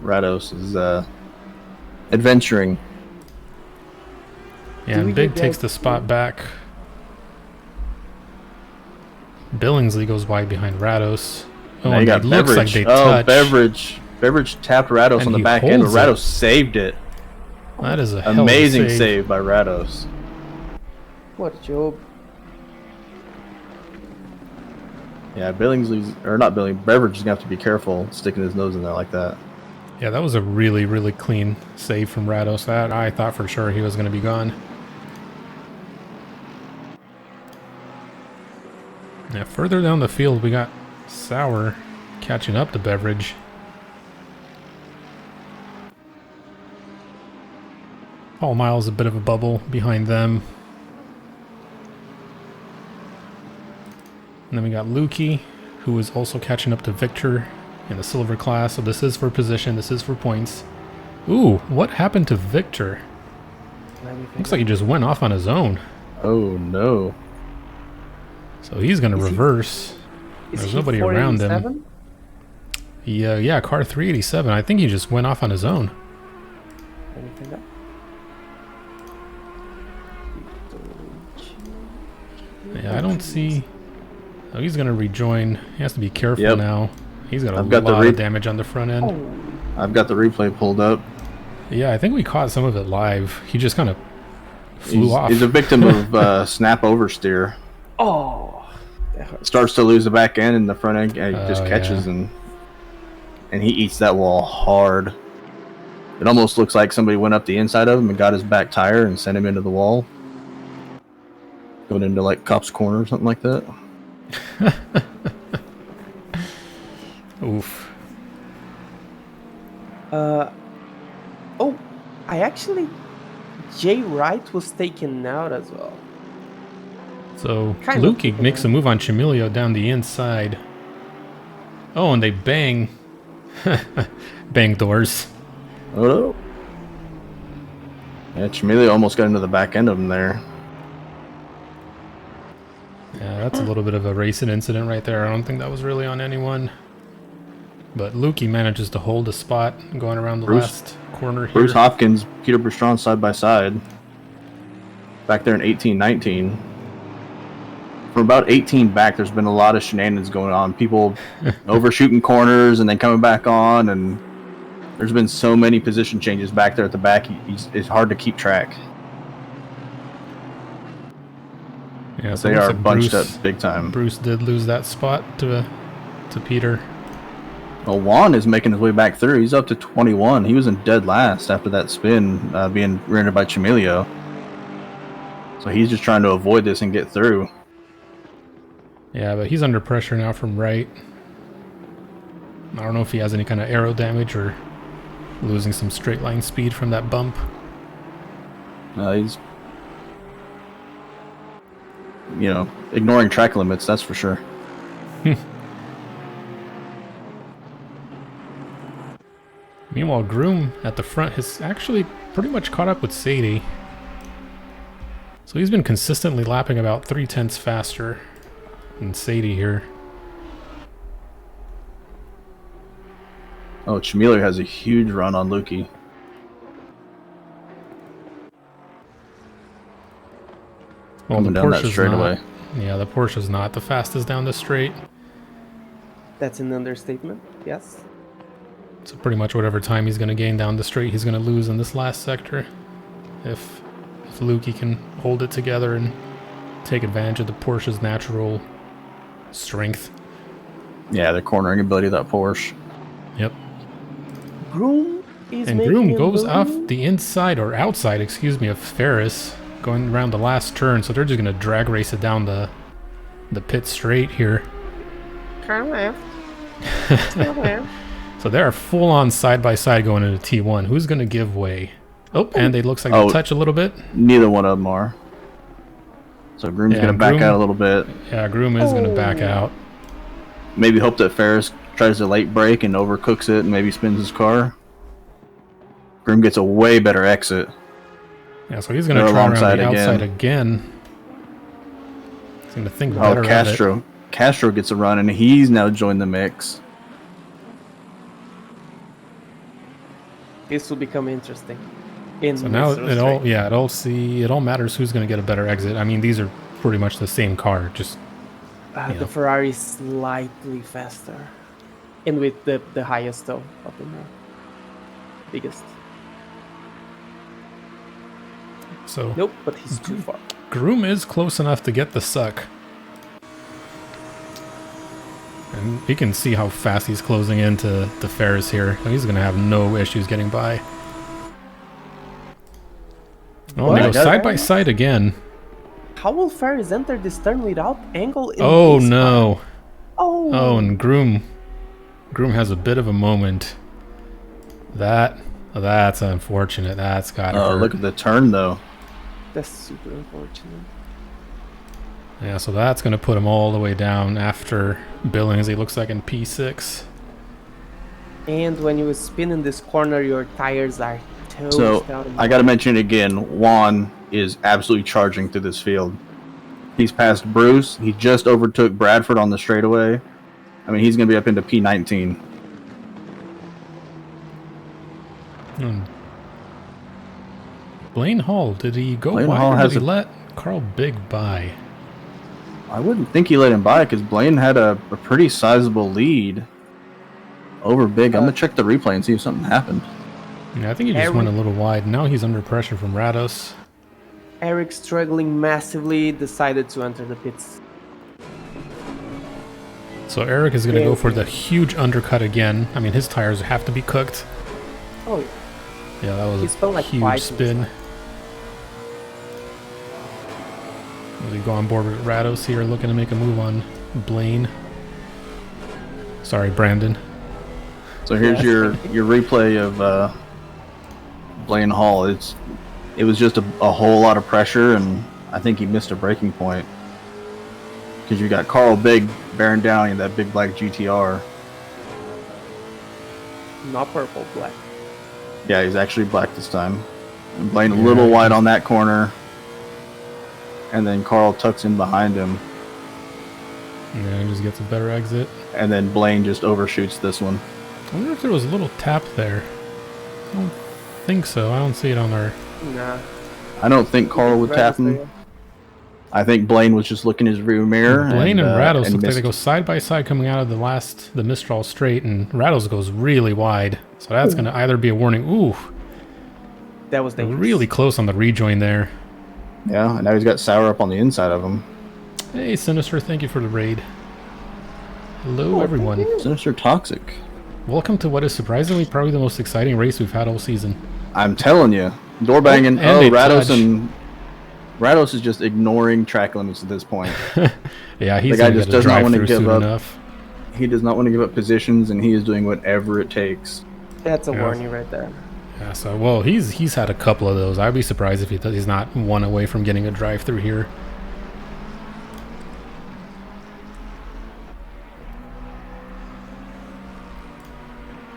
Rados is adventuring. Yeah, and Big takes the spot back. Billingsley goes wide behind Rados. Oh, and it looks like they touch. Beverage tapped Rados And on the he back end, but holds Rados it. saved it. That is a Amazing hell of a save by Rados. What a job. Yeah, Beverage is gonna have to be careful sticking his nose in there like that. Yeah, that was a really, really clean save from Rados. That I thought for sure he was going to be gone. Yeah, further down the field, we got Sauer catching up to Beverage. Paul Miles a bit of a bubble behind them. And then we got Lukey, who is also catching up to Victor in the silver class. So this is for position, this is for points. Ooh, what happened to Victor? Looks like he just went off on his own. Oh no. So he's going to reverse. There's nobody around him. Yeah, car 387. I think he just went off on his own. Yeah, I don't see... Oh, he's going to rejoin. He has to be careful now. He's got a lot of damage on the front end. Oh. I've got the replay pulled up. Yeah, I think we caught some of it live. He just kind of flew off. He's a victim of snap oversteer. Oh. Starts to lose the back end and the front end, and he just catches and he eats that wall hard. It almost looks like somebody went up the inside of him and got his back tire and sent him into the wall. Going into like Cop's Corner or something like that. Oof. Oh, Jay Wright was taken out as well. So Lukey makes a move on Chimilio down the inside. Oh, and they bang doors. Oh no. Yeah, Chimilio almost got into the back end of him there. Yeah, that's a little bit of a racing incident right there. I don't think that was really on anyone. But Lukey manages to hold a spot going around the last corner here. Bruce Hopkins, Peter Bertrand side by side. Back there in 18-19. From about 18 back, there's been a lot of shenanigans going on. People overshooting corners and then coming back on, and there's been so many position changes back there at the back. It's hard to keep track. Yeah, so they are bunched up big time. Bruce did lose that spot to Peter. Well, Juan is making his way back through. He's up to 21. He was in dead last after that spin being rendered by Chimilio. So he's just trying to avoid this and get through. Yeah, but he's under pressure now from right. I don't know if he has any kind of aero damage or losing some straight line speed from that bump. He's, ignoring track limits, that's for sure. Meanwhile, Groom at the front has actually pretty much caught up with Sadie. So he's been consistently lapping about 0.3 faster than Sadie here. Oh, Chimilio has a huge run on Lukey. Well, coming the down that Porsche's straightaway. Yeah, the Porsche's not the fastest down the straight. That's an understatement, yes. So pretty much whatever time he's going to gain down the straight, he's going to lose in this last sector. If Lukey can hold it together and take advantage of the Porsche's natural strength. Yeah, the cornering ability of that Porsche. Yep. Groom is And making Groom a goes move. off the inside, or outside, excuse me, of Ferris, going around the last turn, so they're just going to drag race it down the pit straight here. Turn left. Turn left. So they are full on side by side going into T1. Who's going to give way? Oh, and it looks like they touch a little bit. Neither one of them are. So Groom's going to back out a little bit. Yeah, Groom is going to back out. Maybe hope that Ferris tries to late brake and overcooks it and maybe spins his car. Groom gets a way better exit. Yeah, so he's going to try around the outside again. He's going to think better of it. Castro gets a run, and he's now joined the mix. This will become interesting. So now it all matters who's going to get a better exit. I mean, these are pretty much the same car, just the Ferrari is slightly faster, and with the highest though of them all. Biggest. So nope, but he's too far. Groom is close enough to get the suck. And you can see how fast he's closing into Ferris here. He's going to have no issues getting by. Oh, they go side by side again. How will Ferris enter this turn without angle in Oh, no. Oh, and Groom has a bit of a moment. That's unfortunate. That's got to hurt. Look at the turn, though. That's super unfortunate. Yeah, so that's going to put him all the way down after Billings. He looks like in P6. And when you spin in this corner, your tires are toast out. I got to mention it again, Juan is absolutely charging through this field. He's passed Bruce. He just overtook Bradford on the straightaway. I mean, he's going to be up into P19. Blaine Hall, did he go Blaine wide Hall or has did he let Carl Big by? I wouldn't think he let him by because Blaine had a pretty sizable lead over Big. I'm going to check the replay and see if something happened. Yeah, I think he just went a little wide. Now he's under pressure from Rados. Eric, struggling massively, decided to enter the pits. So Eric is going to go for the huge undercut again. I mean, his tires have to be cooked. Oh, yeah. Yeah, that was a huge spin. We go on board with Rados here, looking to make a move on Blaine. Sorry, Brandon. So here's your replay of Blaine Hall. It was just a whole lot of pressure, and I think he missed a braking point because you got Carl Big bearing down in that big black GTR. Not purple, black. Yeah, he's actually black this time. And Blaine a little wide on that corner. And then Carl tucks in behind him. Yeah, he just gets a better exit. And then Blaine just overshoots this one. I wonder if there was a little tap there. I don't think so. I don't see it on our... Nah. I don't think Carl would tap him. I think Blaine was just looking in his rear mirror. Blaine and Rattles look like missed. they go side by side coming out of the Mistral straight, and Rattles goes really wide. So that's going to either be a warning. Ooh. That was dangerous. Really close on the rejoin there. Yeah, and now he's got Sour up on the inside of him. Hey, Sinister, thank you for the raid. Hello, everyone. Sinister Toxic. Welcome to what is surprisingly probably the most exciting race we've had all season. I'm telling you. Door banging. Oh, and Rados is just ignoring track limits at this point. Yeah, he's the guy just does not want to give up. Enough. He does not want to give up positions, and he is doing whatever it takes. That's a warning right there. Yeah, so well, he's had a couple of those. I'd be surprised if he's not one away from getting a drive-through here.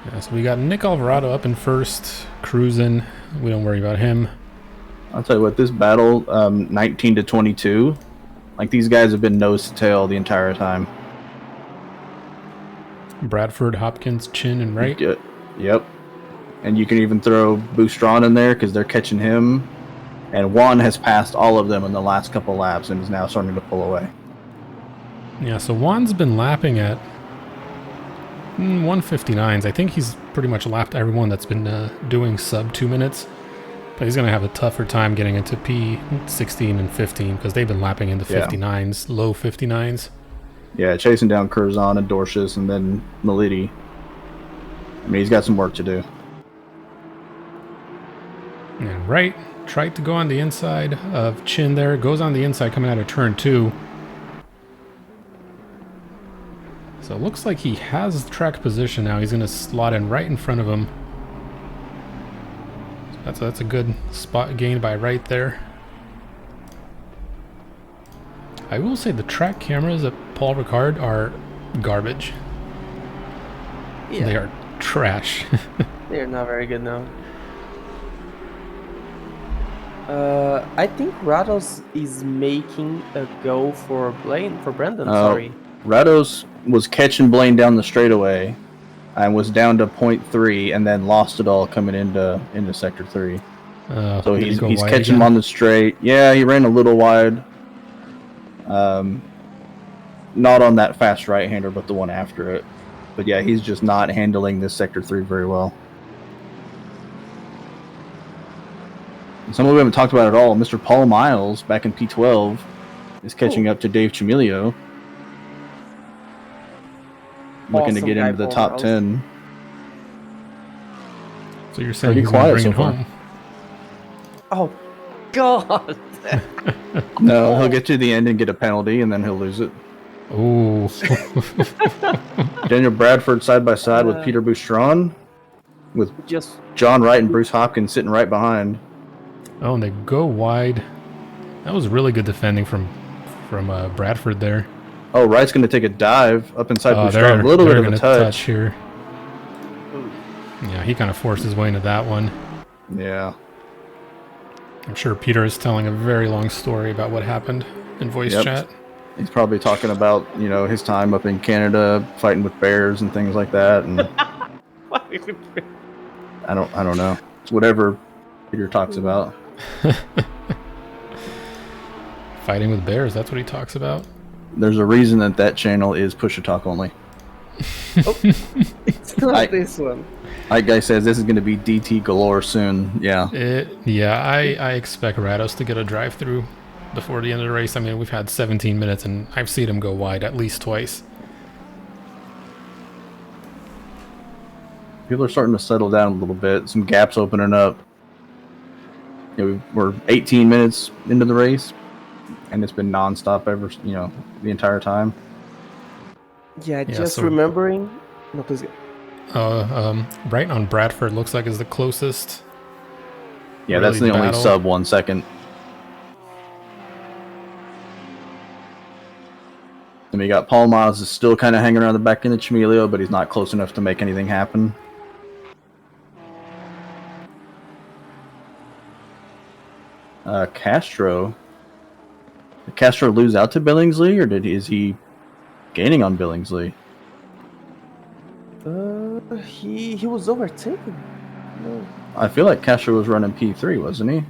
Yeah, so we got Nick Alvarado up in first, cruising. We don't worry about him. I'll tell you what, this battle, 19 to 22, like these guys have been nose to tail the entire time. Bradford, Hopkins, Chin, and Wright. Yep. And you can even throw Boustron in there because they're catching him. And Juan has passed all of them in the last couple laps and is now starting to pull away. Yeah, so Juan's been lapping at 159s. I think he's pretty much lapped everyone that's been doing sub 2 minutes. But he's going to have a tougher time getting into P16 and 15 because they've been lapping into 59s, low 59s. Yeah, chasing down Curzon and Dorcius and then Meliti. I mean, he's got some work to do. And Wright tried to go on the inside of Chin there. Goes on the inside coming out of turn 2. So it looks like he has track position now. He's going to slot in right in front of him. That's a good spot gained by Wright there. I will say the track cameras at Paul Ricard are garbage. Yeah. They are trash. They're not very good now. I think Rados is making a go for Brendan, sorry. Rados was catching Blaine down the straightaway and was down to 0.3 and then lost it all coming into sector 3. So he's catching him on the straight. Yeah, he ran a little wide. Not on that fast right-hander, but the one after it. But yeah, he's just not handling this sector 3 very well. Some of we haven't talked about at all. Mr. Paul Miles, back in P12, is catching up to Dave Chimilio. Looking to get into the top 10. So you're saying he's going to bring it home? Oh, God! No, he'll get to the end and get a penalty, and then he'll lose it. Ooh. Daniel Bradford side by side with Peter Boustron, with just John Wright and Bruce Hopkins sitting right behind. Oh, and they go wide. That was really good defending from Bradford there. Oh, Wright's going to take a dive up inside Boustron. A little bit of a touch here. Yeah, he kind of forced his way into that one. Yeah. I'm sure Peter is telling a very long story about what happened in voice chat. He's probably talking about, his time up in Canada fighting with bears and things like that. And I don't know. It's whatever Peter talks about. Fighting with bears, that's what he talks about. There's a reason that channel is Push a Talk only. It's not this one. Like guy says, this is going to be DT galore soon. Yeah. I expect Rados to get a drive-through before the end of the race. I mean, we've had 17 minutes, and I've seen him go wide at least twice. People are starting to settle down a little bit. Some gaps opening up. We're 18 minutes into the race, and it's been nonstop the entire time. Yeah, just remembering. No, please. Right on Bradford looks like is the closest. Yeah, that's the only sub 1 second. And we got Paul Miles is still kind of hanging around the back end of Chimilio, but he's not close enough to make anything happen. Castro. Did Castro lose out to Billingsley, or is he gaining on Billingsley? He was overtaken. No, I feel like Castro was running P3, wasn't he?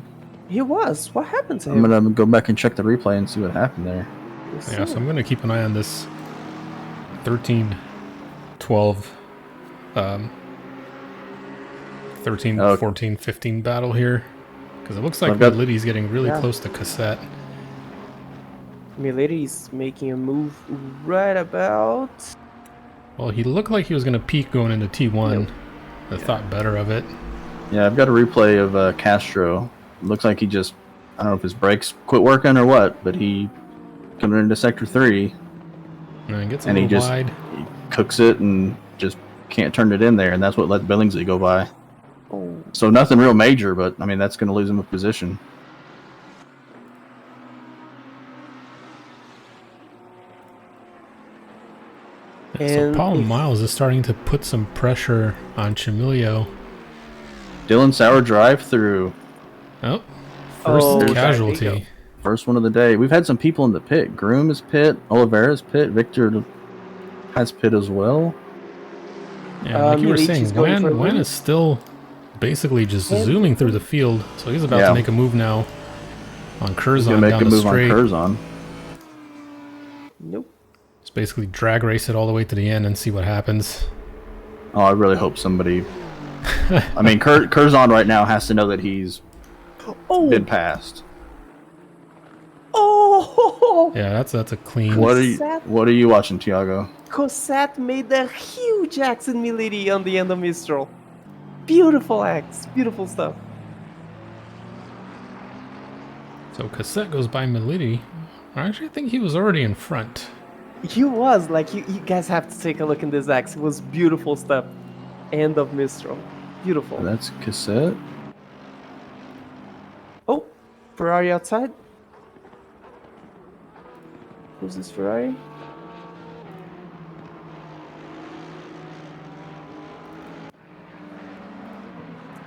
he was. What happened to I'm him? gonna go back and check the replay and see what happened there. Let's Yeah, see. so I'm going to keep an eye on this 13, 12, 13, Oh. 14, 15 battle here. Because it looks like I've got- Liddy's getting really Yeah. close to Cassette. Milady's making a move right about. Well, he looked like he was going to peak going into T1. Nope. I thought better of it. Yeah, I've got a replay of Castro. Looks like he just, I don't know if his brakes quit working or what, but he coming into sector 3, And it gets a and he little just wide. he cooks it and just can't turn it in there, and that's what let Billingsley go by. Oh, So nothing real major, but I mean that's going to lose him a position. So And Paul if- Miles is starting to put some pressure on Chimilio. Dylan Sauer drive through, Oh, first Oh, there you go. casualty. first one of the day. We've had some people in the pit. Groom is pit, Oliveira's pit, Victor has pit as well. Yeah, like you were Milic saying, is going for a Wan lead. is still basically just And- zooming through the field. So he's about Yeah. to make a move now on He's Curzon gonna make down a the move straight. on Curzon. nope. Just basically drag race it all the way to the end and see what happens. Oh, I really hope somebody. I mean, Curzon right now has to know that he's Oh, been passed. oh! Yeah, that's a clean. Sad. What are you watching, Tiago? Cosette made a huge axe in Milady on the end of Mistral. Beautiful axe, beautiful stuff. So Cassette goes by Milady. Actually, I think he was already in front. He was like, you guys have to take a look in this axe. It was beautiful stuff. End of Mistral, beautiful. That's Cassette. Oh, Ferrari outside. Who's this Ferrari?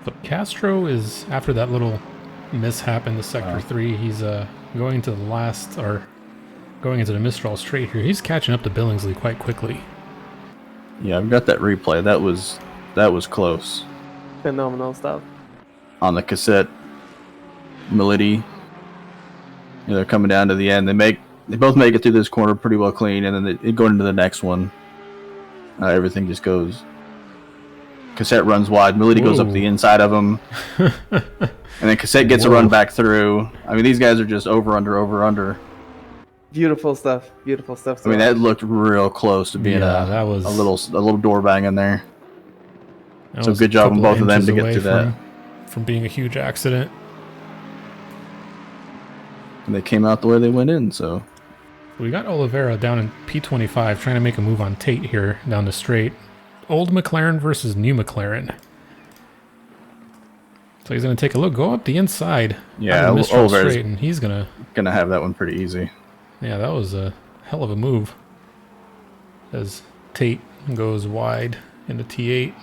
But Castro is, after that little mishap in the Sector 3, he's going to the last, or going into the Mistral straight here. He's catching up to Billingsley quite quickly. Yeah, I've got that replay. That was close Phenomenal stuff. on the Cassette. Milady. They're coming down to the end. They both make it through this corner pretty well clean, and then they go into the next one. Everything just goes. Cassette runs wide. Milady goes up Ooh. the inside of him, and then Cassette gets a run back through. I mean, these guys are just over under. Beautiful stuff. Beautiful stuff. I mean, that looked real close to being Yeah, that was a little door bang in there. that so was good a job on couple both of them inches to get away to that. from being a huge accident. And they came out the way they went in. So We got Oliveira down in P25 trying to make a move on Tate here down the straight. Old McLaren versus new McLaren. So he's going to take a look, go up the inside. Yeah, out of the Mistral Oliveira's straight, and he's going to... gonna have that one pretty easy. Yeah, that was a hell of a move. As Tate goes wide into T8.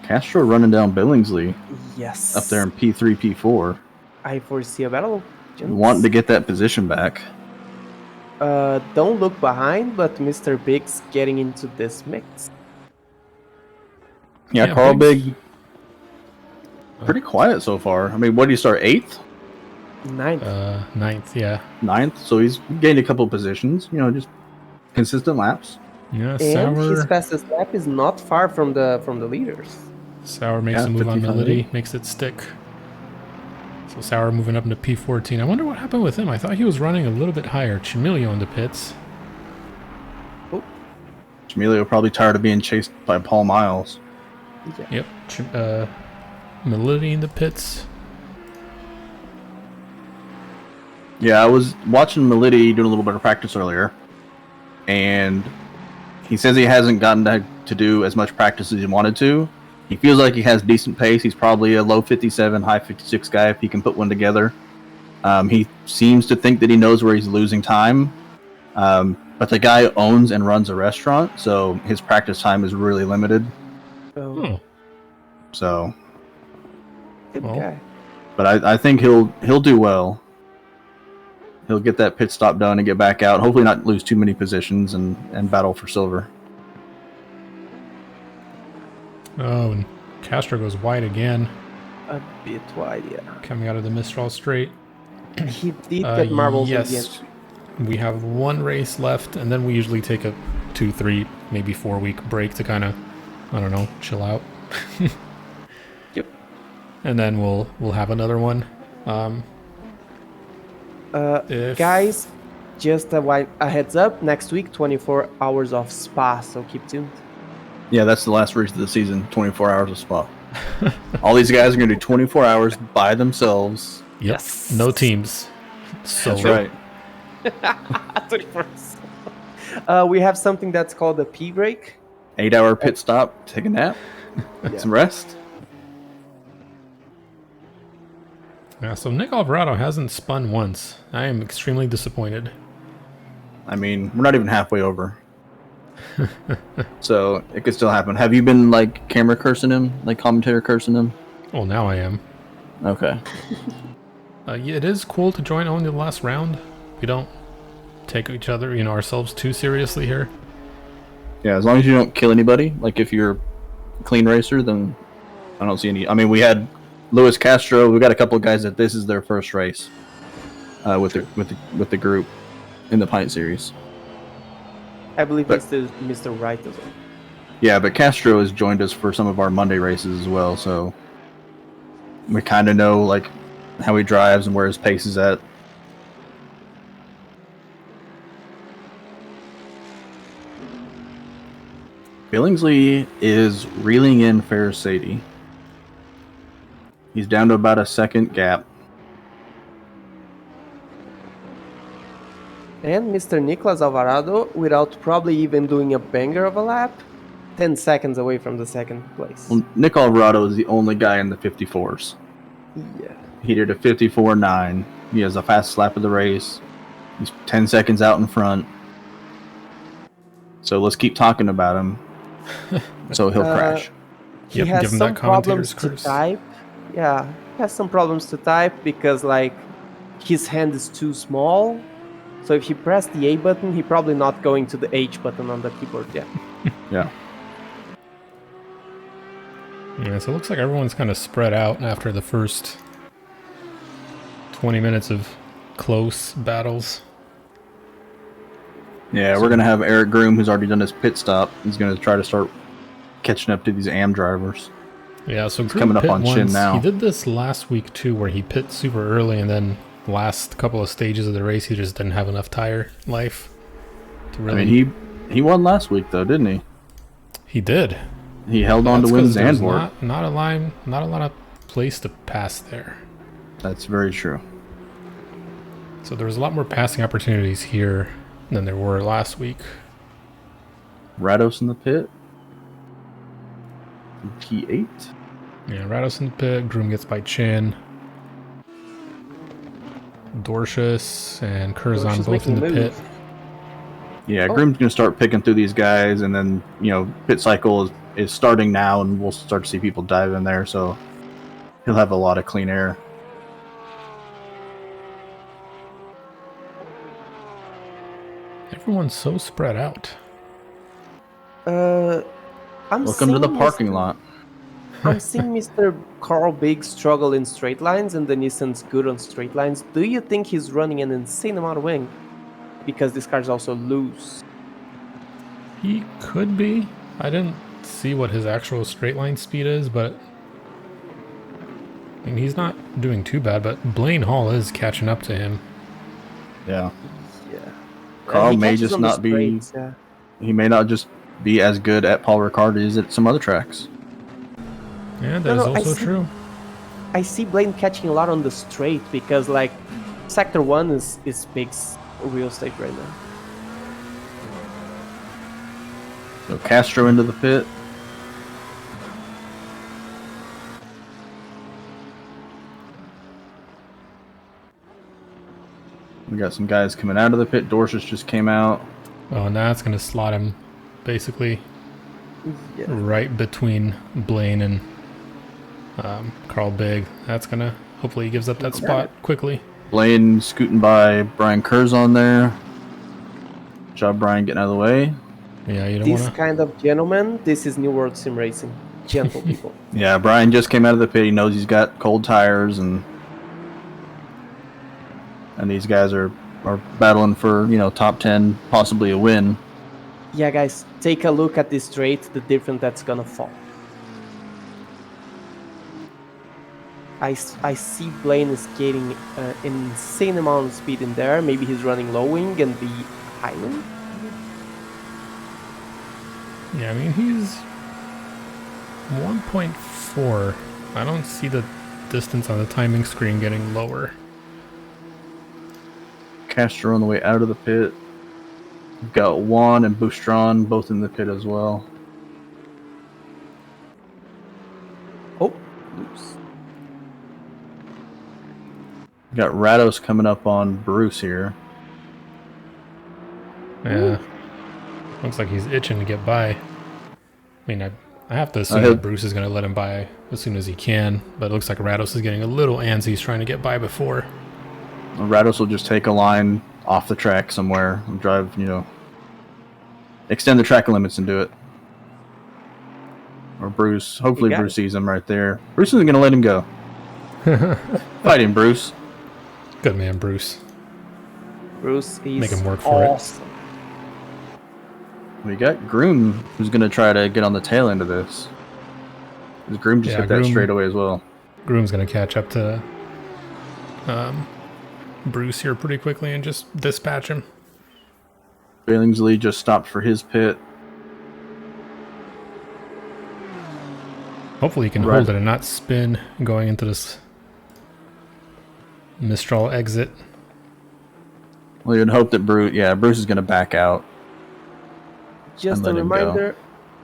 Castro running down Billingsley Yes. up there in P3, P4, I foresee a battle. gents. wanting to get that position back. Don't look behind, but Mr. Big's getting into this mix. Yeah, Yeah, Carl Biggs. Big, pretty quiet so far. I mean, what did he start? 8th? Ninth. 9th, yeah. 9th? So he's gained a couple positions. Just consistent laps. Yeah, and his Sauer, fastest lap is not far from the leaders. Sauer makes Yeah, a move on 55. Melody, makes it stick. So Sauer moving up into P14. I wonder what happened with him. I thought he was running a little bit higher. Chimilio in the pits. Emilio probably tired of being chased by Paul Miles. Yep. Melody in the pits. Yeah, I was watching Melody doing a little bit of practice earlier, and he says he hasn't gotten to do as much practice as he wanted to. He feels like he has decent pace. He's probably a low 57, high 56 guy if he can put one together. He seems to think that he knows where he's losing time, but the guy owns and runs a restaurant, so his practice time is really limited. Oh, So, good Well. guy. but I think he'll do well. He'll get that pit stop done and get back out. Hopefully not lose too many positions and battle for silver. Oh, and Castro goes wide again, A bit wide, yeah. coming out of the Mistral Straight. He did get marbles in the yes. end. We have one race left, and then we usually take a 2, 3, maybe 4 week break to kind of, I don't know, chill out. Yep. And then we'll have another one. Guys, just a heads up. Next week, 24 hours of spa, so keep tuned. Yeah, that's the last race of the season. 24 hours of spa. All these guys are gonna do 24 hours by themselves. Yep. Yes. No teams. So That's right. 24 we have something that's called a pee break. 8-hour pit stop. Take a nap. Get some rest. Yeah, so Nick Alvarado hasn't spun once. I am extremely disappointed. I mean, we're not even halfway over. So it could still happen. Have you been like camera cursing him, like commentator cursing him? Well, now I am. Okay. Yeah, it is cool to join only the last round. We don't take each other, ourselves too seriously here. Yeah, as long as you don't kill anybody. Like if you're a clean racer, then I don't see any. I mean, we had Luis Castro. We got a couple of guys that this is their first race with the group in the Pint series. I believe it's the Mr. Wright as well. Yeah, but Castro has joined us for some of our Monday races as well, so we kind of know like how he drives and where his pace is at. Billingsley is reeling in Ferris Sadie. He's down to about a second gap. And Mr. Nicolas Alvarado, without probably even doing a banger of a lap, 10 seconds away from the second place. Well, Nick Alvarado is the only guy in the 54s. Yeah. He did a 54.9. He has the fastest lap of the race. He's 10 seconds out in front. So let's keep talking about him. So he'll crash. He Yep, has give him some that commentator's problems to curse. type. Yeah, he has some problems to type because like his hand is too small. So if he pressed the A button, he probably not going to the H button on the keyboard yet. Yeah. Yeah, so it looks like everyone's kind of spread out after the first 20 minutes of close battles. Yeah, we're going to have Eric Groom, who's already done his pit stop. He's going to try to start catching up to these AM drivers. Yeah, so He's coming up on Shin now. He did this last week too, where he pit super early, and then last couple of stages of the race, he just didn't have enough tire life to really. I mean, he won last week though, didn't he? He did. He held on to win Zandvoort. Not a line, not a lot of place to pass there. That's very true. So there was a lot more passing opportunities here than there were last week. Rados in the pit. P8. Yeah, Rados in the pit. Groom gets by Chin. Dorcius and Curzon both in the pit. Yeah, Groom's going to start picking through these guys, and then, pit cycle is starting now, and we'll start to see people dive in there, so he'll have a lot of clean air. Everyone's so spread out. Welcome to the parking lot. I'm seeing Mr. Carl Big struggle in straight lines, and the Nissan's good on straight lines. Do you think he's running an insane amount of wing? Because this car's also loose. He could be. I didn't see what his actual straight line speed is, but I mean, he's not doing too bad, but Blaine Hall is catching up to him. Yeah. Yeah. Carl He may catches just on the not be. straights, yeah. He may not just be as good at Paul Ricard as at some other tracks. Yeah, that is also true. I see Blaine catching a lot on the straight because, like, Sector 1 is Big's real estate right now. So Castro into the pit. We got some guys coming out of the pit. Dorcius just came out. Oh, and that's going to slot him basically right between Blaine and Carl Big. That's going to hopefully he gives up that spot quickly. Blaine scooting by Brian Curzon there. Good job, Brian, getting out of the way. Yeah, you don't This want to. kind of gentleman, this is New World Sim Racing. gentle people. Yeah, Brian just came out of the pit. He knows he's got cold tires, and these guys are battling for, top 10, possibly a win. Yeah, guys, take a look at this straight, the difference that's gonna fall. I see Blaine is getting an insane amount of speed in there. Maybe he's running low wing and the high wing. Yeah, I mean, he's 1.4. I don't see the distance on the timing screen getting lower. Castro on the way out of the pit. We've got Juan and Bustron both in the pit as well. Oh, oops. We've got Rados coming up on Bruce here. Yeah. Looks like he's itching to get by. I mean, I have to assume that Bruce is going to let him by as soon as he can, but it looks like Rados is getting a little antsy. He's trying to get by before. Rados will just take a line off the track somewhere and drive, extend the track limits and do it. Or Bruce. Hopefully Bruce sees him right there. Bruce isn't going to let him go. Fight him, Bruce. Good man, Bruce. Bruce is make him work for awesome. We got Groom, who's going to try to get on the tail end of this. Groom just hit that straightaway as well. Groom's going to catch up to Bruce here pretty quickly and just dispatch him. Billingsley just stopped for his pit. Hopefully he can hold it and not spin going into this Mistral exit. Well, you'd hope that Bruce is going to back out. Just a reminder,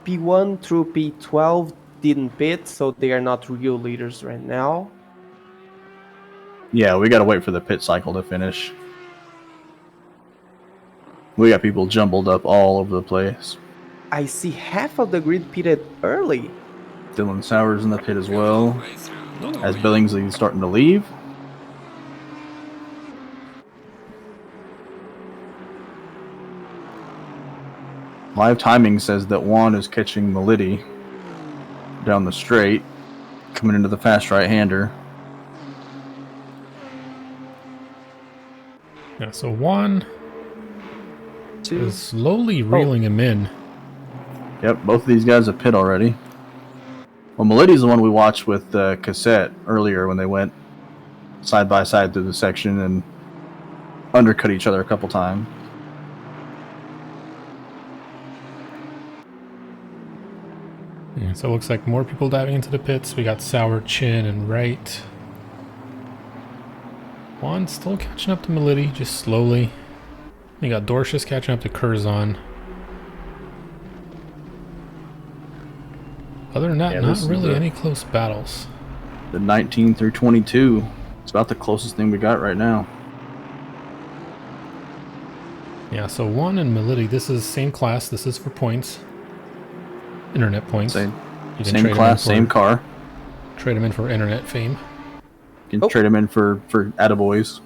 P1 through P12 didn't pit, so they are not real leaders right now. Yeah, we got to wait for the pit cycle to finish. We got people jumbled up all over the place. I see half of the grid pitted early. Dylan Sowers in the pit as well, as Billingsley is starting to leave. Live timing says that Juan is catching Melody down the straight, coming into the fast right-hander. Yeah, so Juan is slowly reeling him in. Yep, both of these guys have pit already. Well, Melody's the one we watched with Cassette earlier when they went side by side through the section and undercut each other a couple times. Yeah, so it looks like more people diving into the pits. We got Sour, Chin, and Wright. Juan still catching up to Melody, just slowly. We got Dorcius catching up to Curzon. Other than that, not really any close battles. The 19 through 22. It's about the closest thing we got right now. Yeah, so Juan and Melody, this is same class. This is for points. Internet points. Same class, same car. Trade them in for internet fame. You can trade them in for attaboys.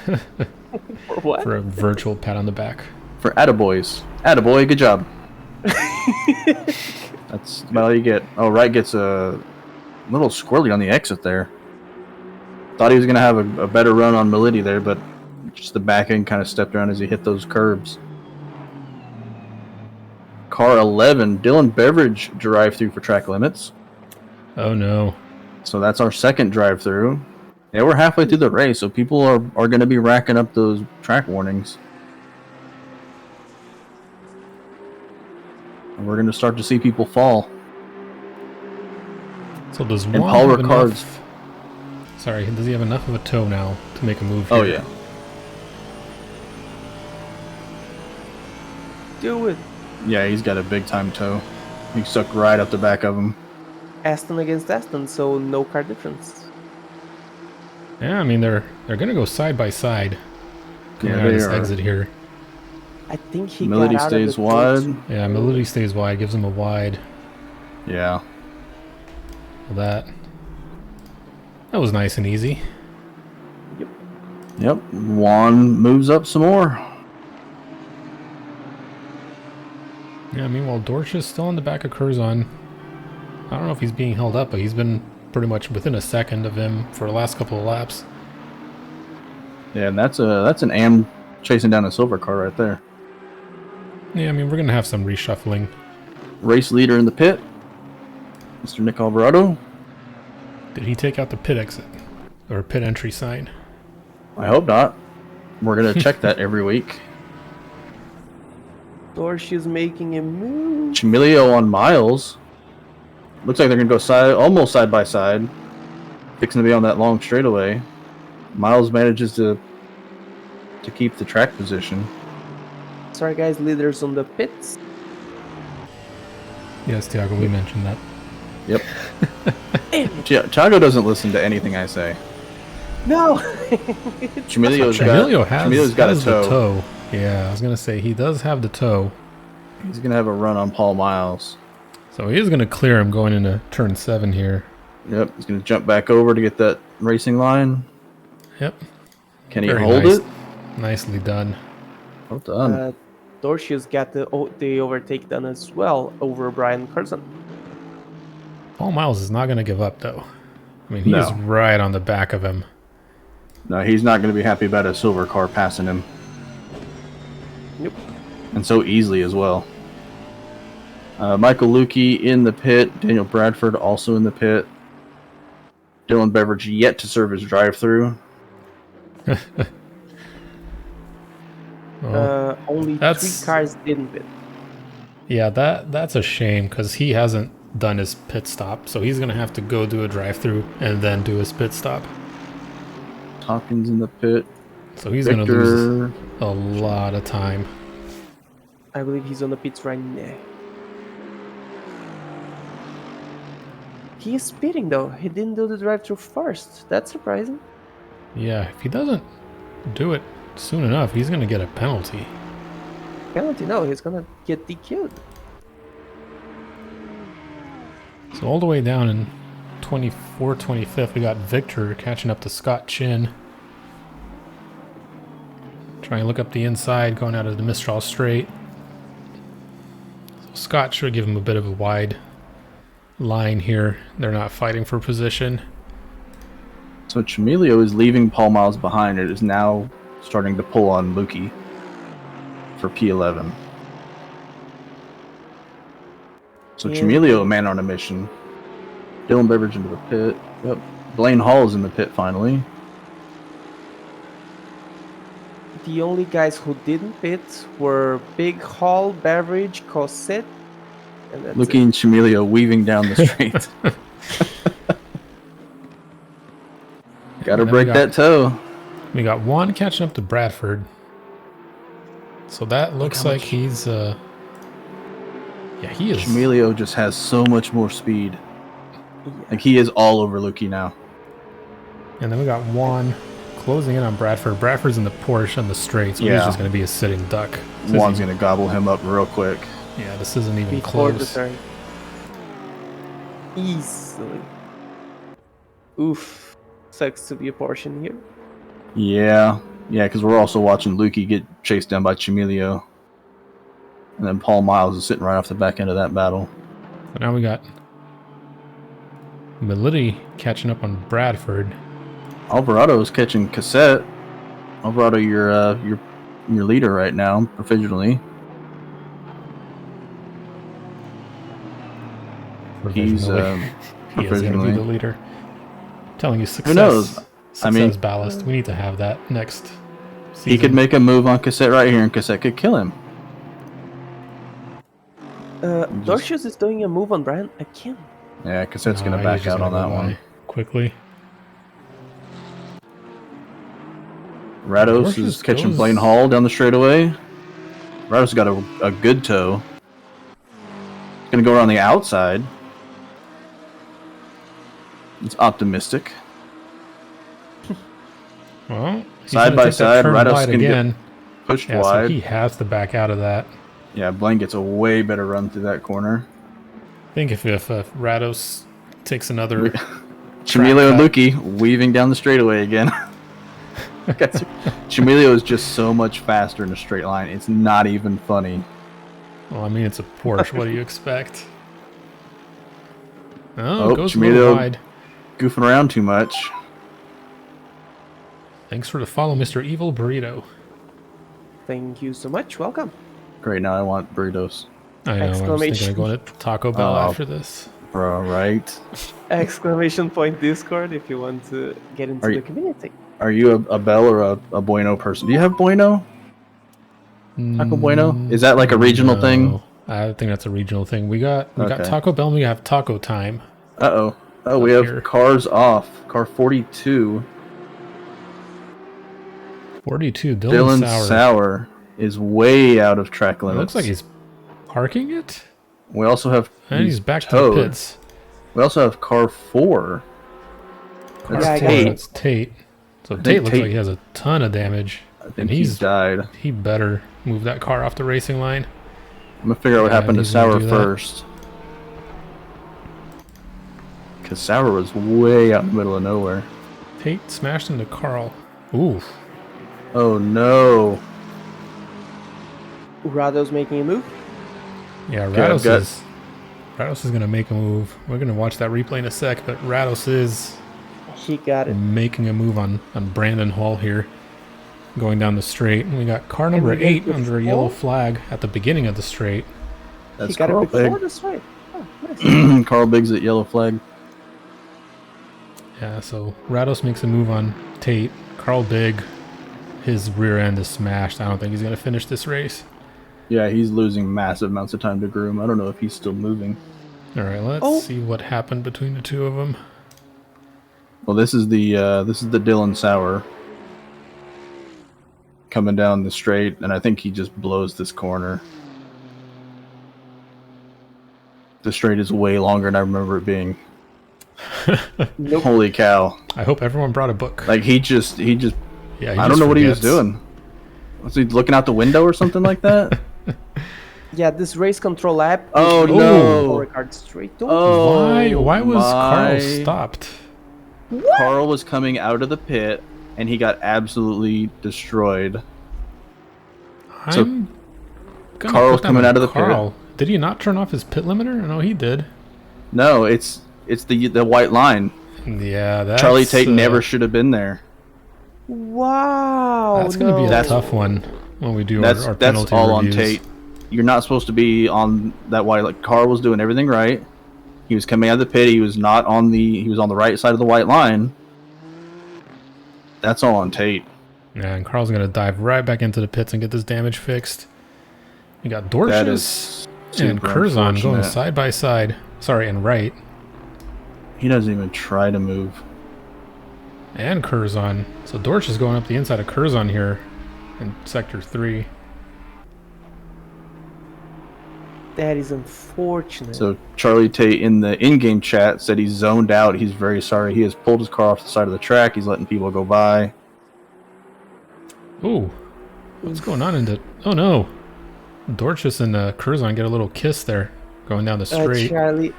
For what? For a virtual pat on the back. For attaboys. Attaboy, good job. That's about all you get. Oh, Wright gets a little squirrely on the exit there. Thought he was going to have a better run on Melody there, but just the back end kind of stepped around as he hit those curbs. Car 11, Dylan Beveridge drive-through for track limits. Oh no. So that's our second drive-through. Yeah, we're halfway through the race, so people are going to be racking up those track warnings. And we're going to start to see people fall. So does and Juan Paul have Ricard's... enough... Sorry, does he have enough of a toe now to make a move here? Oh, yeah. Do it. Yeah, he's got a big-time toe. He sucked right up the back of him. Aston against Aston, so no car difference. Yeah, I mean, they're going to go side by side. Coming out of this exit here. I think he Melody got out stays of the wide. pit. Yeah, Melody stays wide, gives him a wide. Yeah. Well, that was nice and easy. Yep. Juan moves up some more. Yeah, meanwhile, Dorcius still on the back of Curzon. I don't know if he's being held up, but he's been pretty much within a second of him for the last couple of laps. Yeah, and that's an AM chasing down a silver car right there. Yeah, I mean, we're going to have some reshuffling. Race leader in the pit, Mr. Nick Alvarado. Did he take out the pit exit or pit entry sign? I hope not. We're going to check that every week. Dorsh's making a move. Chimilio on Miles. Looks like they're going to go almost side by side. Fixing to be on that long straightaway. Miles manages to keep the track position. Sorry guys, leaders on the pits. Yes, Tiago, we mentioned that. Yep. Thiago doesn't listen to anything I say. No. Chimilio's got a toe. Yeah, I was going to say, he does have the toe. He's going to have a run on Paul Miles. So he is going to clear him going into turn 7 here. Yep, he's going to jump back over to get that racing line. Yep. Can he hold it? Nicely done. Well done. Dorsh's got the overtake done as well over Brian Carson. Paul Miles is not going to give up, though. I mean, he is right on the back of him. No, he's not going to be happy about a silver car passing him. Yep. And so easily as well. Michael Lukey in the pit. Daniel Bradford also in the pit. Dylan Beveridge yet to serve his drive-through. Only 3 cars didn't pit. Yeah, that's a shame because he hasn't done his pit stop, so he's gonna have to go do a drive-through and then do his pit stop. Hawkins in the pit. So he's gonna lose a lot of time. I believe he's on the pits right now. He is speeding though. He didn't do the drive-through first. That's surprising. Yeah, if he doesn't do it soon enough, he's gonna get a penalty. Penalty? No, he's gonna get DQ'd. So all the way down in 24th, 25th, we got Victor catching up to Scott Chin. Trying to look up the inside, going out of the Mistral straight. So Scott should give him a bit of a wide line here. They're not fighting for position. So Chimilio is leaving Paul Miles behind. It is now starting to pull on Lukey for P11. So Chimilio, man on a mission. Dylan Beveridge into the pit. Yep. Blaine Hall is in the pit finally. The only guys who didn't pit were Big Hall, Beveridge, Cosette, and that's Lukey and Chimilio weaving down the street. Gotta break that toe. We got one catching up to Bradford. So that looks like he's yeah, he is. Chimilio just has so much more speed. Like he is all over Lukey now. And then we got Juan closing in on Bradford. Bradford's in the Porsche on the straight, so he's just going to be a sitting duck. Juan's going to gobble him up real quick. Yeah, this isn't even before close. The turn. Easily. Oof. Sucks to be a Porsche here. Yeah, because we're also watching Lukey get chased down by Chimilio. And then Paul Miles is sitting right off the back end of that battle. But now we got Melody catching up on Bradford. Alvarado is catching Cassette. Alvarado, you're leader right now, provisionally. He's he is going to be the leader. I'm telling you, success. Who knows? Success ballast. We need to have that next season. He could make a move on Cassette right here, and Cassette could kill him. Dorshus is doing a move on Brian again. Yeah, Cassette's going to back out on that one. Quickly. Rados is catching Blaine Hall down the straightaway. Rados got a good toe. He's going to go around the outside. It's optimistic. Well, side by side, Rados can get pushed wide. So he has to back out of that. Yeah, Blaine gets a way better run through that corner. I think if Rados takes another... Chimilio and Lukey weaving down the straightaway again. Chimilio is just so much faster in a straight line. It's not even funny. Well, I mean, it's a Porsche. What do you expect? Oh, goes a little wide. Goofing around too much. Thanks for the follow, Mr. Evil Burrito. Thank you so much. Welcome. Great, now I want burritos. I know, I was thinking of going to Taco Bell after this. Bro, right? Exclamation point Discord if you want to get into the community. Are you a Bell or a Bueno person? Do you have Bueno? Taco Bueno? Is that like a regional thing? I think that's a regional thing. We got Taco Bell and we have Taco Time. Uh-oh. Oh, we have cars off. Car 42. 42, Dylan Sauer is way out of track limits. It looks like he's parking it. We also have... And he's back to the pits. We also have car 4. That's Tate. That's Tate. So Tate looks like he has a ton of damage. I think he's died. He better move that car off the racing line. I'm going to figure out what happened to Sauer first. Because Sauer was way out in the middle of nowhere. Tate smashed into Carl. Ooh. Oh no. Rado's making a move? Yeah, Rados is going to make a move. We're going to watch that replay in a sec, but Rados is making a move on Brandon Hall here. Going down the straight. And we got car number 8 under a yellow flag at the beginning of the straight. That's Carl Big. Oh, nice. Carl Big's at yellow flag. Yeah, so Rados makes a move on Tate. Carl Big, his rear end is smashed. I don't think he's going to finish this race. Yeah, he's losing massive amounts of time to Groom. I don't know if he's still moving. All right, let's see what happened between the two of them. Well, this is the Dylan Sauer coming down the straight, and I think he just blows this corner. The straight is way longer than I remember it being. Nope. Holy cow! I hope everyone brought a book. Like he just. Yeah, I don't know what he was doing. Was he looking out the window or something like that? Yeah, this race control app. Oh no! Ricard straight. Why was Carl stopped? What? Carl was coming out of the pit, and he got absolutely destroyed. Carl's coming out of the pit. Did he not turn off his pit limiter? No, he did. No, it's the white line. Yeah, that's... Charlie Tate never should have been there. Wow. That's going to be a tough one when we do our penalty That's all reviews. on Tate. You're not supposed to be on that white. Like Carl was doing everything right. He was coming out of the pit. He was not on the. He was on the right side of the white line. That's all on Tate. Yeah, and Carl's going to dive right back into the pits and get this damage fixed. We got Dorches and Curzon going side by side. Sorry, and right. He doesn't even try to move. And Curzon. So Dorch is going up the inside of Curzon here in Sector 3. That is unfortunate. So Charlie Tate in the in-game chat said he's zoned out. He's very sorry. He has pulled his car off the side of the track. He's letting people go by. Ooh. What's going on in the... Oh, no. Dorches and Curzon get a little kiss there going down the straight. Charlie,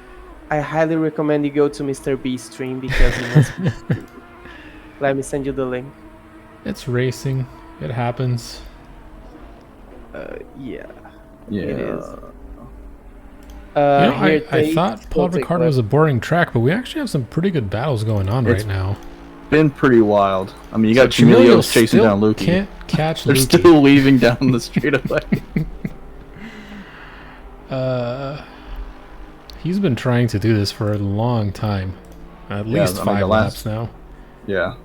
I highly recommend you go to Mr. B's stream because he must... Let me send you the link. It's racing. It happens. Yeah. Yeah. It is. I thought Paul Ricard was a boring track, but we actually have some pretty good battles going on right now. Been pretty wild. I mean, you got Chimilio's chasing down Lukey. Can't catch They're Lukey. still weaving down the straightaway. He's been trying to do this for a long time. At least 5 laps now. Yeah.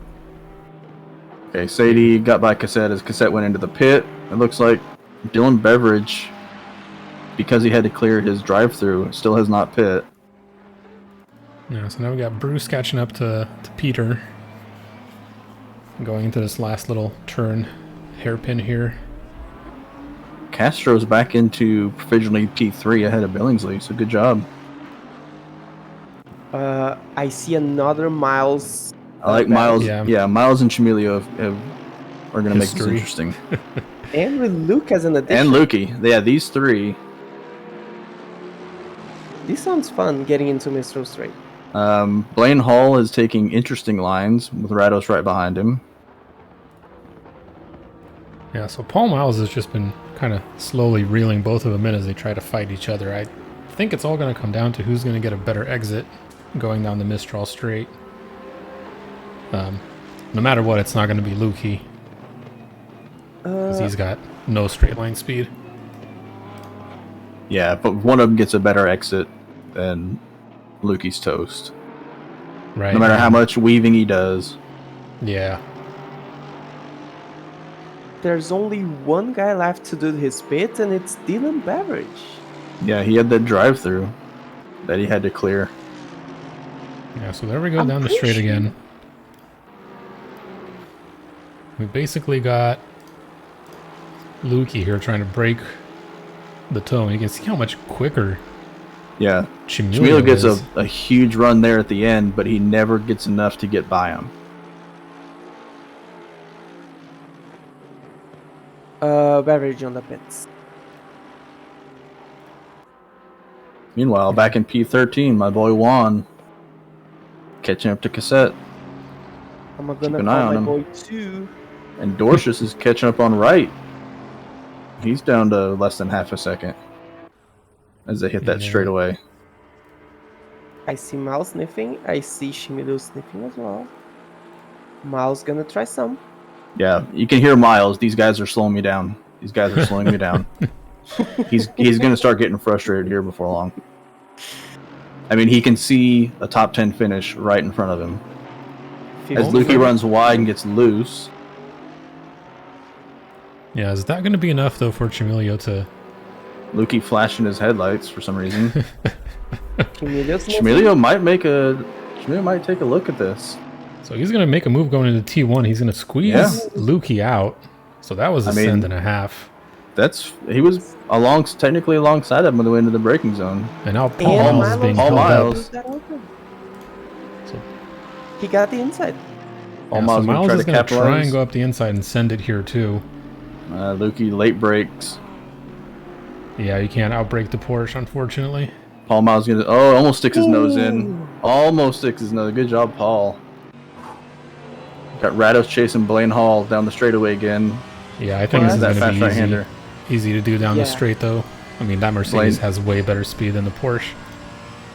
Okay, Sadie got by Cassette as Cassette went into the pit. It looks like Dylan Beveridge, because he had to clear his drive-through, still has not pit. Yeah, so now we got Bruce catching up to Peter. Going into this last little turn, hairpin here. Castro's back into provisionally P3 ahead of Billingsley, so good job. I see another Miles. I like Miles. Yeah, Miles and Chimilio are going to make this interesting. And with Luke as an addition. And Lukey. Yeah, these three. This sounds fun, getting into Mistral Straight. Blaine Hall is taking interesting lines with Rados right behind him. Yeah, so Paul Miles has just been kind of slowly reeling both of them in as they try to fight each other. I think it's all going to come down to who's going to get a better exit. going down the Mistral straight. No matter what, it's not going to be Lukey. Because he's got no straight line speed. Yeah, but one of them gets a better exit than Lukey's toast. Right. No matter how much weaving he does. Yeah. There's only one guy left to do his bit, and it's Dylan Beveridge. Yeah, he had that drive-through that he had to clear. Yeah, so there we go down the straight again. We basically got Lukey here trying to break the toe, and you can see how much quicker Yeah. Chimilio gets is. a huge run there at the end, but he never gets enough to get by him. Beveridge on the pits. Meanwhile, back in P13, my boy Juan catching up to Cassette. I'm gonna Keep call an eye on my him. boy too. And Dorcius is catching up on Wright. He's down to less than half a second as they hit that Yeah. straightaway. I see Miles sniffing. I see Shimido sniffing as well. Miles gonna try some. Yeah, you can hear Miles. These guys are slowing me down. These guys are slowing me down. He's going to start getting frustrated here before long. I mean, he can see a top 10 finish right in front of him. As Lukey runs wide and gets loose. Yeah, is that going to be enough, though, for Chimilio to... Lukey flashing his headlights for some reason. Chimilio might take a look at this. So he's going to make a move going into T1. He's going to squeeze Lukey out. So that was a send and a half. He was technically alongside him on the way into the braking zone. And now Paul Miles is being held up. So he got the inside. So Miles is going to try and go up the inside and send it here too. Lukey late brakes. Yeah, you can't outbrake the Porsche, unfortunately. Paul Miles almost sticks his nose in. Almost sticks his nose. Good job, Paul. Got Rados chasing Blaine Hall down the straightaway again. Yeah, I think this is going to be easy to do down the straight, though. I mean, that Mercedes has way better speed than the Porsche.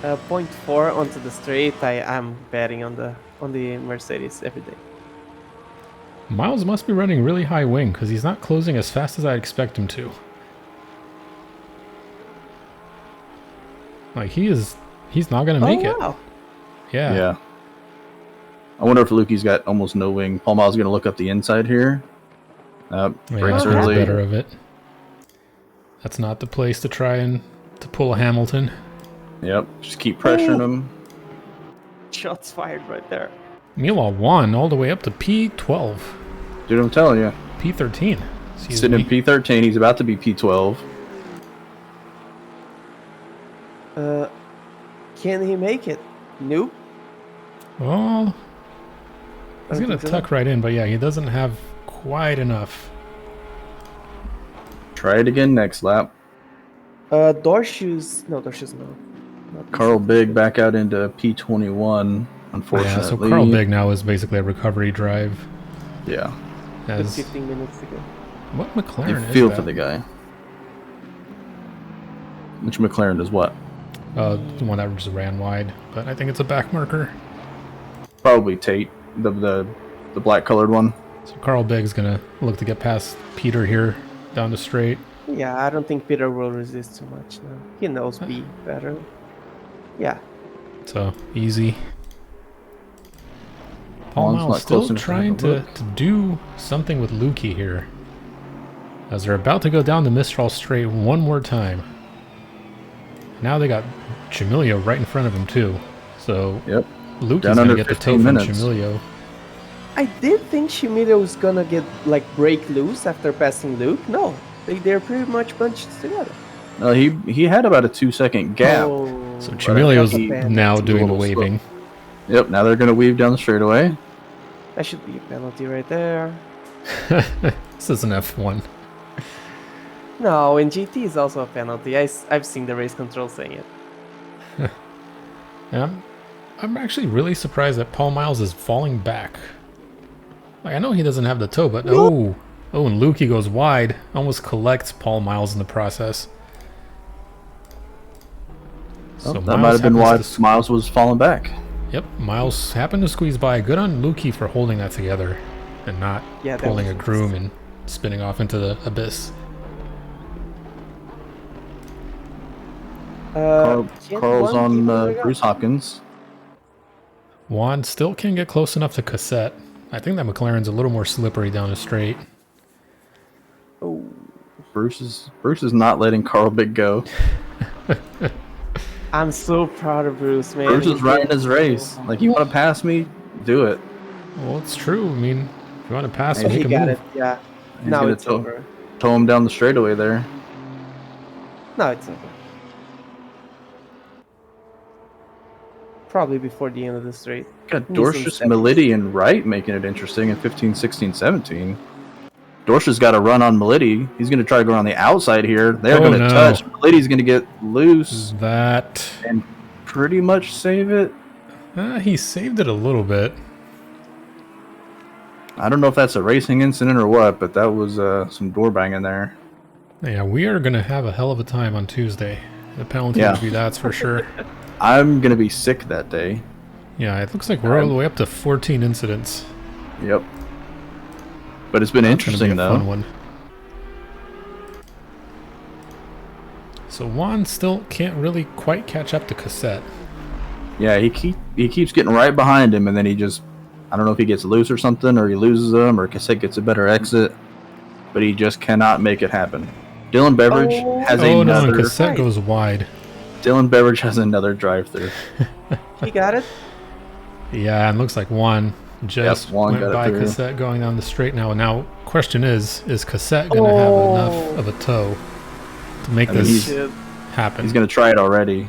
0.4 onto the straight. I am betting on the Mercedes every day. Miles must be running really high wing because he's not closing as fast as I'd expect him to. Like he's not going to make it. Wow. Yeah. I wonder if Lukey's got almost no wing. Paul Miles is going to look up the inside here. Brakes early. Better of it. That's not the place to try and to pull a Hamilton. Yep. Just keep pressuring him. Shots fired right there. Meanwhile, Juan all the way up to P12. Dude, I'm telling you. P13. Sitting in P13. He's about to be P12. Can he make it? Nope. Well, he's going to tuck right in, but yeah, he doesn't have quite enough. Try it again next lap. Dorcius no. Carl Big back out into P21, unfortunately. Yeah, so Carl Big now is basically a recovery drive. Yeah. 15 minutes ago. What McLaren is feel that? for the guy. Which McLaren does what? The one that just ran wide, but I think it's a back marker. Probably Tate, the black colored one. So Carl Bigg's gonna look to get past Peter here down the straight. Yeah, I don't think Peter will resist too much now. He knows B better. Yeah. So easy. Paul Miles still trying to do something with Lukey here. As they're about to go down the Mistral straight one more time. Now they got Chimilio right in front of him too. So Lukey's gonna get the toe from Chimilio. I did think Chimilio was gonna break loose after passing Luke. No, they're pretty much bunched together. No, he had about a 2-second gap. So Chimilio's now doing the waving. Slow. Yep, now they're gonna weave down the straightaway. That should be a penalty right there. This is an F1. No, in GT is also a penalty. I've seen the race control saying it. Yeah, I'm actually really surprised that Paul Miles is falling back. Like, I know he doesn't have the toe, but and Lukey goes wide, almost collects Paul Miles in the process. So that might have been why happens to Miles was falling back. Yep, Miles happened to squeeze by. Good on Lukey for holding that together and not pulling a groom and spinning off into the abyss. Carl's on Bruce Hopkins. Juan still can't get close enough to Cassette. I think that McLaren's a little more slippery down the straight. Oh, Bruce is not letting Carl Big go. I'm so proud of Bruce, man. Bruce is riding his race. Like, you want to pass me? Do it. Well, it's true. I mean, if you want to pass, he make a got move. it. Yeah. He's Now gonna it's over. tow him down the straightaway there. Now it's over. Probably before the end of the straight. Got Dorcius, Melity, and Wright making it interesting in 15, 16, 17. Dorcius got a run on Melity. He's going to try to go on the outside here. They're going to touch. Melity's going to get loose. That. And pretty much save it. He saved it a little bit. I don't know if that's a racing incident or what, but that was some door banging there. Yeah, we are going to have a hell of a time on Tuesday. The penalty will be that's for sure. I'm going to be sick that day. Yeah, it looks like we're all the way up to 14 incidents. Yep. But it's been interesting, though. Fun one. So Juan still can't really quite catch up to Cassette. Yeah, he keeps getting right behind him, and then he just... I don't know if he gets loose or something, or he loses them, or Cassette gets a better exit. But he just cannot make it happen. Dylan Beveridge has another... no, Cassette goes wide. Dylan Beveridge has another drive-through. He got it? Yeah, and looks like Juan just went by through. Cassette going down the straight now. Now, question is Cassette going to have enough of a tow to make this happen? He's going to try it already.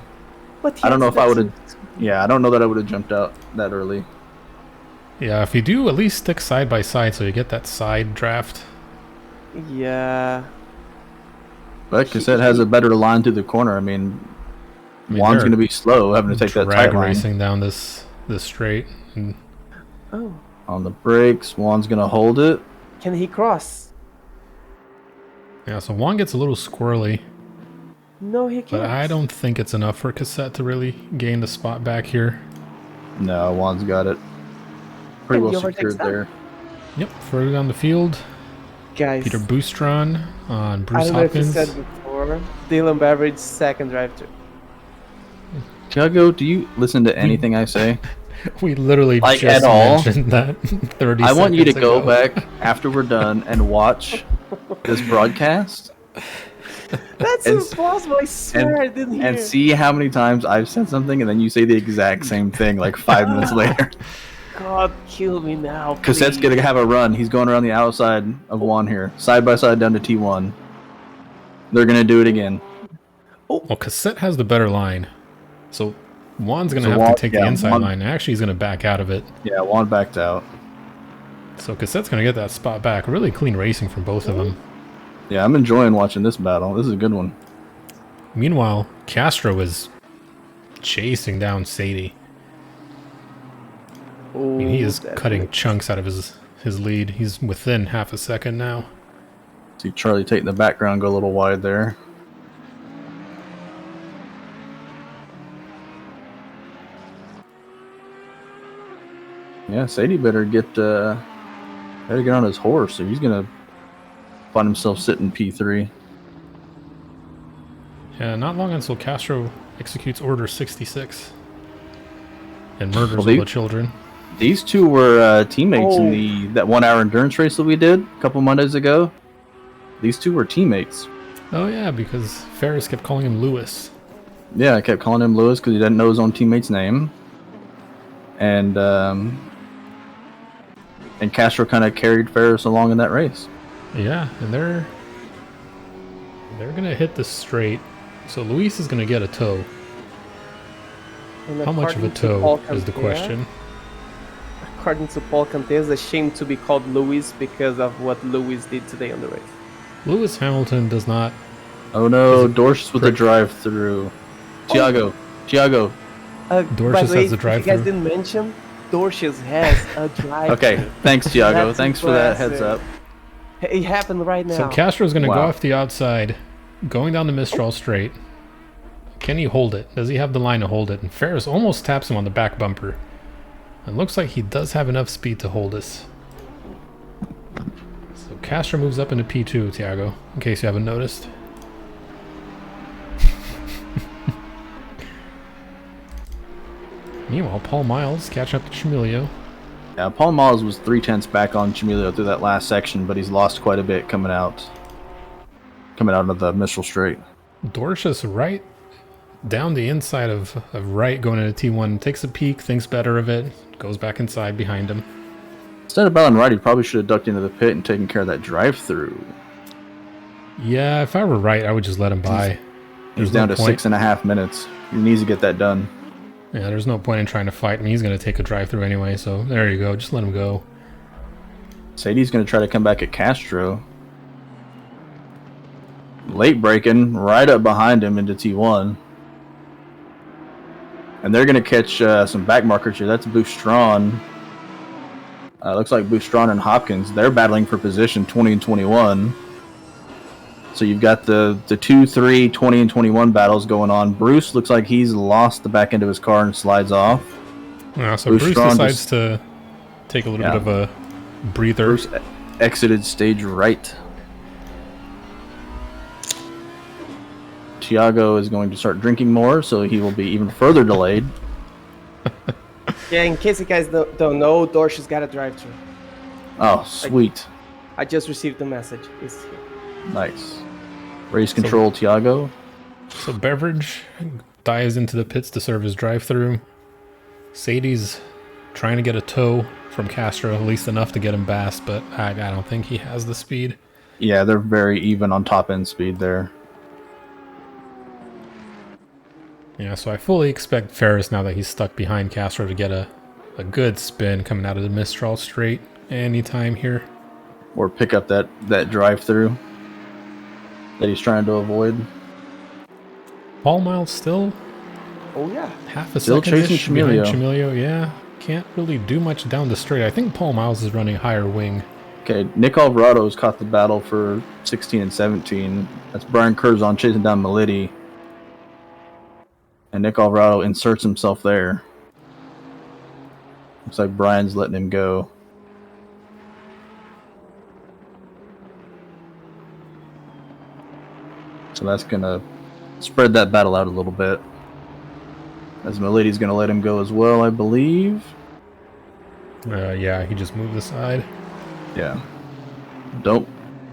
But I don't know if I would have... Yeah, I don't know that I would have jumped out that early. Yeah, if you do, at least stick side by side so you get that side draft. Yeah. But Cassette has a better line through the corner. I mean Juan's going to be slow, having to take that tight line. Racing down this straight. And on the brakes, Juan's going to hold it. Can he cross? Yeah, so Juan gets a little squirrely. No, he can't. But I don't think it's enough for Cassette to really gain the spot back here. No, Juan's got it. Pretty well secured there. Yep, further down the field. Guys, Peter Boostron on Bruce Hopkins. I don't know if you said before. Dylan Beveridge, second drive-through. Tiago, do you listen to anything I say? We literally like just at all? mentioned that 30 I want you to ago. go back after we're done and watch this broadcast. That's impossible. I swear I didn't hear. And see how many times I've said something and then you say the exact same thing like 5 minutes later. God, kill me now. Cassette's going to have a run. He's going around the outside of Juan here. Side by side down to T1. They're going to do it again. Well, Cassette has the better line. So Juan's going to have to take the inside line. Actually, he's going to back out of it. Yeah, Juan backed out. So Cassette's going to get that spot back. Really clean racing from both of them. Yeah, I'm enjoying watching this battle. This is a good one. Meanwhile, Castro is chasing down Sadie. I mean, he is cutting chunks out of his lead. He's within half a second now. See Charlie take the background, go a little wide there. Yeah, Sadie better get on his horse, or he's gonna find himself sitting P3. Yeah, not long until Castro executes Order 66 and murders all the children. These two were teammates in that 1 hour endurance race that we did a couple Mondays ago. These two were teammates. Oh yeah, because Ferris kept calling him Lewis. Yeah, I kept calling him Lewis because he didn't know his own teammate's name. And Castro kind of carried Ferris along in that race. Yeah, and they're gonna hit the straight. So Luis is gonna get a tow. How much of a tow is the question? According to Paul Conte, it's a shame to be called Lewis because of what Lewis did today on the race. Lewis Hamilton does not. Oh no, Dorcius with the drive-through. Tiago. Dorcius has the drive-through. You guys didn't mention Dorcius has a drive-through. Okay, thanks Tiago. Thanks for that heads up. It happened right now. So Castro's going to go off the outside, going down the Mistral straight. Can he hold it? Does he have the line to hold it? And Ferris almost taps him on the back bumper. It looks like he does have enough speed to hold us. So Castro moves up into P2, Tiago, in case you haven't noticed. Meanwhile, Paul Miles catching up to Chimilio. Yeah, Paul Miles was 3/10 back on Chimilio through that last section, but he's lost quite a bit coming out of the Mistral Straight. Dorcius right down the inside of right going into T1, takes a peek, thinks better of it, goes back inside behind him. Instead of battling right, he probably should have ducked into the pit and taken care of that drive-through. Yeah, if I were right, I would just let him by. He's down to 6.5 minutes. He needs to get that done. Yeah, there's no point in trying to fight. I mean, he's going to take a drive-through anyway, so there you go. Just let him go. Sadie's going to try to come back at Castro. Late braking, right up behind him into T1. And they're going to catch some back markers here. That's Boustron. Looks like Boustron and Hopkins. They're battling for position 20 and 21. So you've got the 2, 3, 20, and 21 battles going on. Bruce looks like he's lost the back end of his car and slides off. Yeah, so Bruce decides to take a little bit of a breather. Bruce exited stage right. Tiago is going to start drinking more, so he will be even further delayed. Yeah, in case you guys don't know, Dorcius got a drive-through. Oh, sweet. I just received the message. It's here. Nice. Race control, Tiago. So Beverage dives into the pits to serve his drive-through. Sadie's trying to get a tow from Castro, at least enough to get him past, but I don't think he has the speed. Yeah, they're very even on top-end speed there. Yeah, so I fully expect Ferris, now that he's stuck behind Castro, to get a good spin coming out of the Mistral Straight anytime here. Or pick up that drive-through that he's trying to avoid. Paul Miles still half a Still second chasing behind Chimilio. Chimilio. Yeah, can't really do much down the straight. I think Paul Miles is running higher wing. Okay, Nick Alvarado's caught the battle for 16 and 17. That's Brian Curzon chasing down Melody. And Nick Alvarado inserts himself there. Looks like Brian's letting him go. So that's going to spread that battle out a little bit. As Melody's going to let him go as well, I believe. Yeah, he just moved aside. Yeah. Don't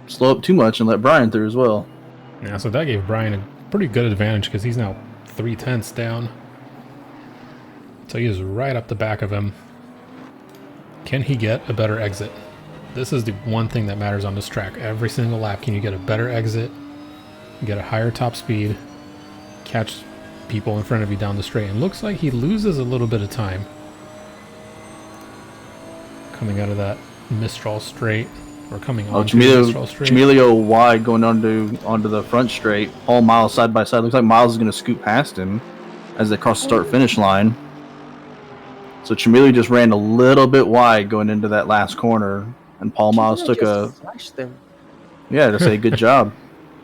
slow up too much and let Brian through as well. Yeah, so that gave Brian a pretty good advantage because he's now 3/10 down. So he is right up the back of him. Can he get a better exit? This is the one thing that matters on this track. Every single lap, can you get a better exit, get a higher top speed, catch people in front of you down the straight? And looks like he loses a little bit of time coming out of that Mistral Straight, or coming on to the Mistral Straight. Chimilio wide going onto the front straight. Paul Miles side by side. Looks like Miles is going to scoot past him as they cross the start-finish line. So Chimilio just ran a little bit wide going into that last corner, and Paul Miles took flashed them. Yeah, to say good job.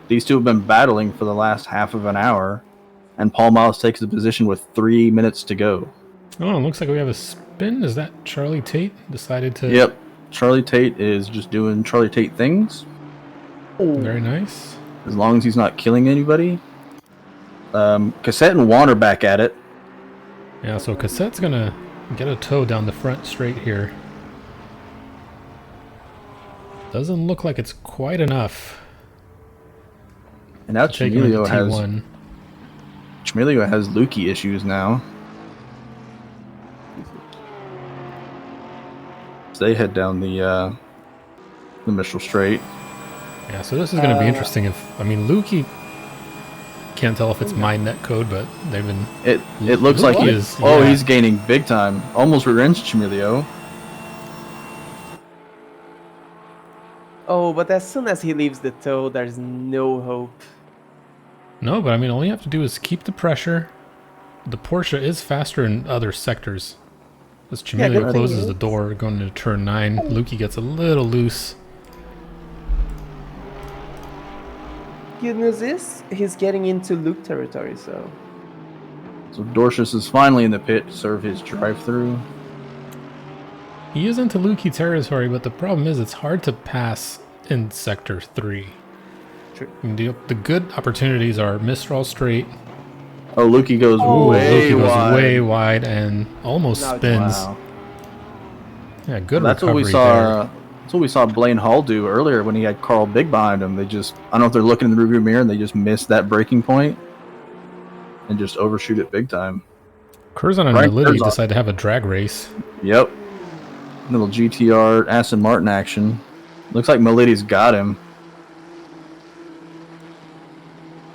These two have been battling for the last half of an hour, and Paul Miles takes the position with 3 minutes to go. Oh, it looks like we have a spin. Is that Charlie Tate decided to... Yep. Charlie Tate is just doing Charlie Tate things. Very nice. As long as he's not killing anybody. Cassette and Juan are back at it. Yeah, so Cassette's going to get a tow down the front straight here. Doesn't look like it's quite enough. And now Chimilio T1. has Lukey issues now. So they head down the Mistral Straight. Yeah, so this is going to be interesting. Lukey can't tell if it's my net code, but they've been... It looks like he is. Oh, he's gaining big time. Almost rear-ends Chimilio. Oh, but as soon as he leaves the tow, there's no hope. No, but all you have to do is keep the pressure. The Porsche is faster in other sectors. As Chimilio closes the door going into turn 9, Lukey gets a little loose. Good news is, he's getting into Luke territory, so... So Dorcius is finally in the pit to serve his drive-through. He is into Lukey territory, but the problem is it's hard to pass in Sector 3. True. I mean, the good opportunities are Mistral Straight. Oh, Lukey goes way Lukey goes wide. way wide and almost No, spins. Wow. Yeah, good That's recovery what we saw. there. That's what we saw Blaine Hall do earlier when he had Carl Big behind him. They just, I don't know if they're looking in the rearview mirror and they just missed that breaking point and just overshoot it big time. Curzon and Right, Melody Curzon. decide to have a drag race. Yep. Little GTR Aston Martin action. Looks like Milady's got him.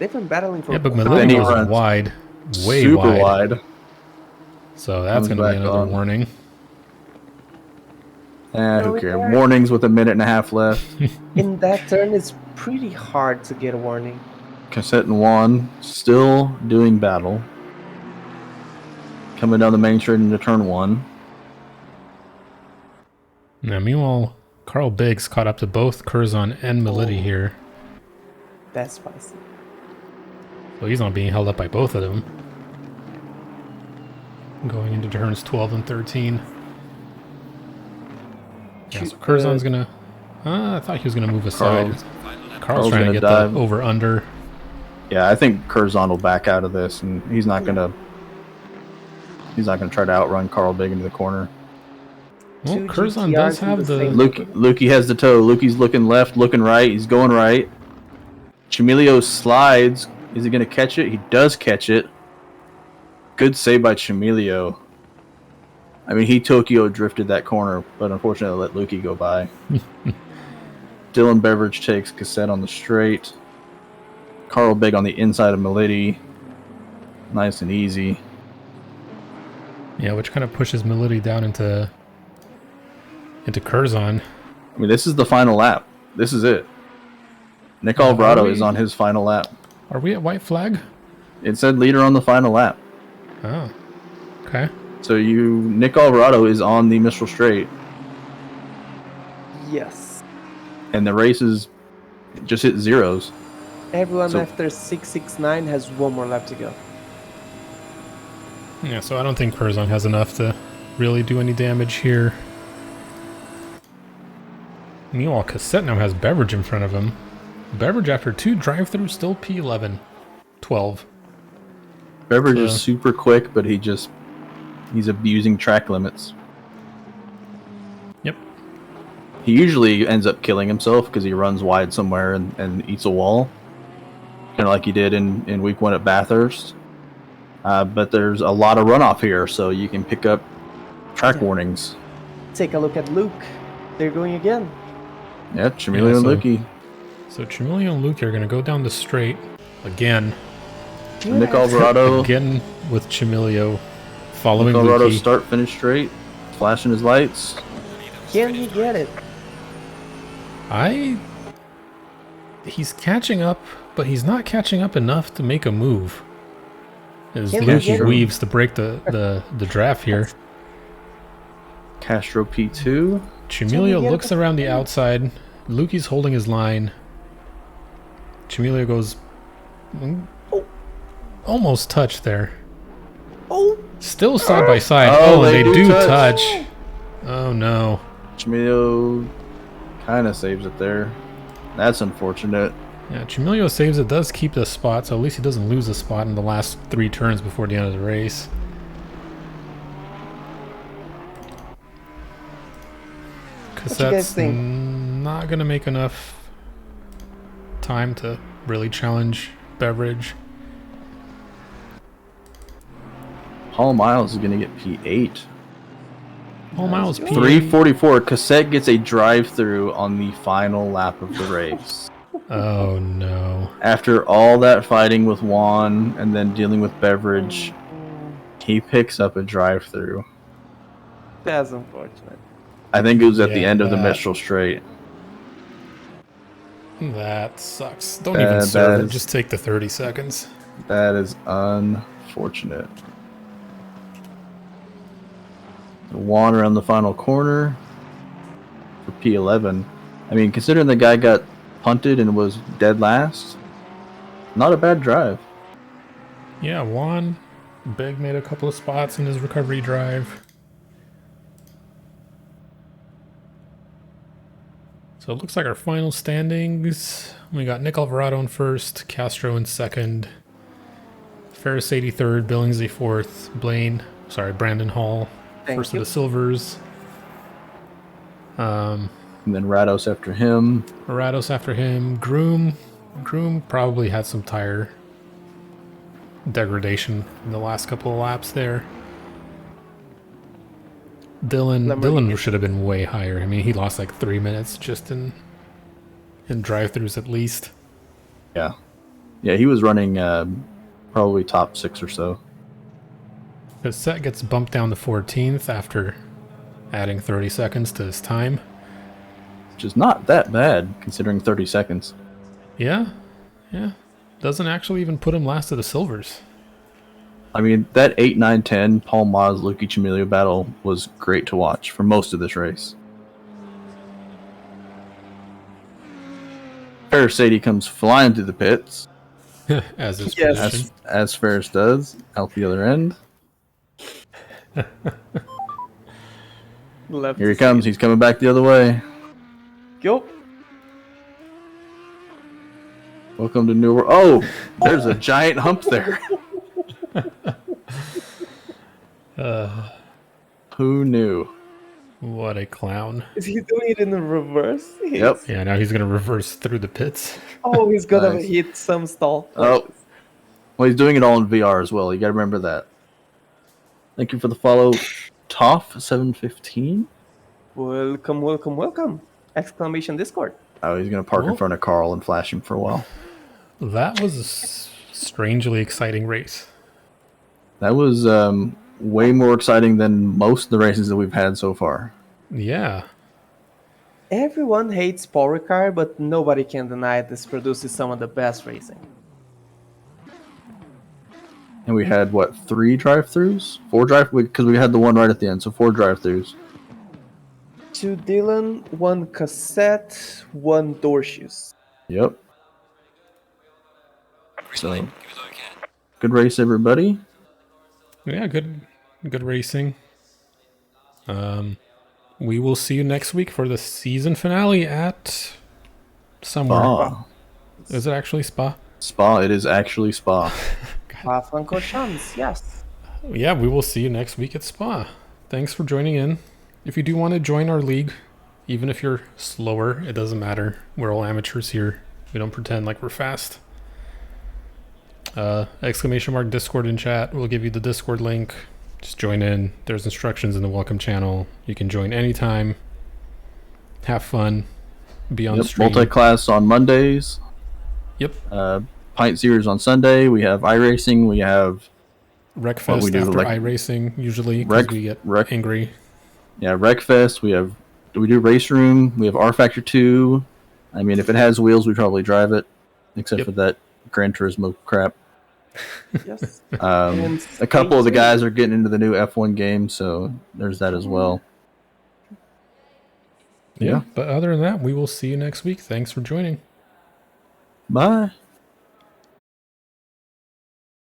They've been battling for. Yeah, but Then Melody he goes runs wide, way super wide. So that's Comes going to be back another on. warning. Who cares? Warnings with a minute and a half left. In that turn, it's pretty hard to get a warning. Cassette and Juan still doing battle. Coming down the main straight into turn 1. Now, meanwhile, Carl Biggs caught up to both Curzon and Melody here. That's spicy. So he's not being held up by both of them. Going into turns 12 and 13. Yeah, so Curzon's gonna... I thought he was gonna move aside. Carl's trying to gonna get dive. the over-under. Yeah, I think Curzon will back out of this, and he's not gonna try to outrun Carl Big into the corner. Well, Two Curzon GTRs does in have the the... same- Lukey has the toe. Lukey's looking left, looking right. He's going right. Chimilio slides. Is he gonna catch it? He does catch it. Good save by Chimilio. I mean, he Tokyo drifted that corner, but unfortunately let Lukey go by. Dylan Beveridge takes Cassette on the straight. Carl Big on the inside of Melody. Nice and easy. Yeah, which kind of pushes Melody down into Curzon. I mean, this is the final lap. This is it. Nick Alvarado is on his final lap. Are we at white flag? It said leader on the final lap. Oh, okay. So Nick Alvarado is on the Mistral Straight, Yes. and the race is just hit zeros. Everyone So- after 669 has one more lap to go. Yeah, so I don't think Curzon has enough to really do any damage here. Meanwhile, Cassette now has Beverage in front of him. Beverage, after 2 drive-throughs, still P11. 12. Beveridge Yeah. is super quick, but he's abusing track limits. Yep. He usually ends up killing himself because he runs wide somewhere and eats a wall. Kind of like he did in week 1 at Bathurst. But there's a lot of runoff here, so you can pick up track warnings. Take a look at Luke. They're going again. Yeah, Chimilio and so- Lukey. So Chimilio and Luke are going to go down the straight again. Nick Alvarado. Again with Chimilio following Nick Alvarado Lukey. start, finish straight. Flashing his lights. Can he get it? He's catching up, but he's not catching up enough to make a move. As Can he Lukey get it? weaves to break the draft here. Castro P2. Chimilio get looks it? around the outside. Lukey's holding his line. Chimilio goes... Almost touched there. Oh, Still side by side. Oh, Oh, they they do do touch. touch. Oh, no. Chimilio kind of saves it there. That's unfortunate. Yeah, Chimilio saves it, does keep the spot, so at least he doesn't lose a spot in the last 3 turns before the end of the race. Because What you guys that's think? not going to make enough time to really challenge Beverage. Paul Miles is going to get P8. All miles P. 344. Cassette gets a drive-through on the final lap of the race. Oh, no. After all that fighting with Juan and then dealing with Beverage, he picks up a drive-through. that's unfortunate. I think it was at the Yeah, end of the that- Mistral Straight. That sucks. Don't That- even serve that it. is- Just take the 30 seconds. That is unfortunate. Juan around the final corner for P11. I mean, considering the guy got punted and was dead last, not a bad drive. Yeah, Juan Big made a couple of spots in his recovery drive. So it looks like our final standings. We got Nick Alvarado in first, Castro in second, Ferris 83rd, Billingsley fourth, Brandon Hall first of the silvers. And then Rados after him. Rados after him. Groom probably had some tire degradation in the last couple of laps there. Dylan should have been way higher. I mean, he lost like 3 minutes just in drive-thrus at least. Yeah, he was running probably top 6 or so. His set gets bumped down to 14th after adding 30 seconds to his time. Which is not that bad, considering 30 seconds. Yeah. Doesn't actually even put him last of the silvers. I mean, that 8, 9, 10 Paul Maz, Luki Chamilio battle was great to watch for most of this race. Ferris Sadie comes flying through the pits. As is tradition. As Ferris does, out the other end. Here he comes. He's coming back the other way. Go. Welcome to New World. Oh, there's a giant hump there. Who knew? What a clown. Is he doing it in the reverse? Yep. Yeah, now he's going to reverse through the pits. Oh, he's going to hit some stall. Oh. Well, he's doing it all in VR as well. You got to remember that. Thank you for the follow, Toff715. Welcome. Exclamation Discord. Oh, he's going to park in front of Carl and flash him for a while. That was a strangely exciting race. That was way more exciting than most of the races that we've had so far. Yeah. Everyone hates Paul Ricard, but nobody can deny this produces some of the best racing. And we had, 3 drive-thrus? 4 because we had the one right at the end, so 4 drive-thrus. 2 Dylan, 1 cassette, 1 Dorshius. Yep. So, good race, everybody. Yeah, good racing. We will see you next week for the season finale at somewhere. Spa. Is it actually Spa? Spa. It is actually Spa. Francorchamps, yes. Yeah, we will see you next week at Spa. Thanks for joining in. If you do want to join our league, even if you're slower, it doesn't matter. We're all amateurs here. We don't pretend like we're fast. !Discord in chat. We'll give you the Discord link. Just join in. There's instructions in the welcome channel. You can join anytime. Have fun. Be on the stream. Multi-class on Mondays. Yep. Pint Series on Sunday. We have iRacing. We have Wreckfest after iRacing usually because we get angry. Yeah, Wreckfest. We do Race Room. We have R Factor 2. I mean, if it has wheels, we probably drive it, except for that Gran Turismo crap. Yes. A couple of the guys are getting into the new F1 game, so there's that as well. Yeah, but other than that, we will see you next week. Thanks for joining. Bye.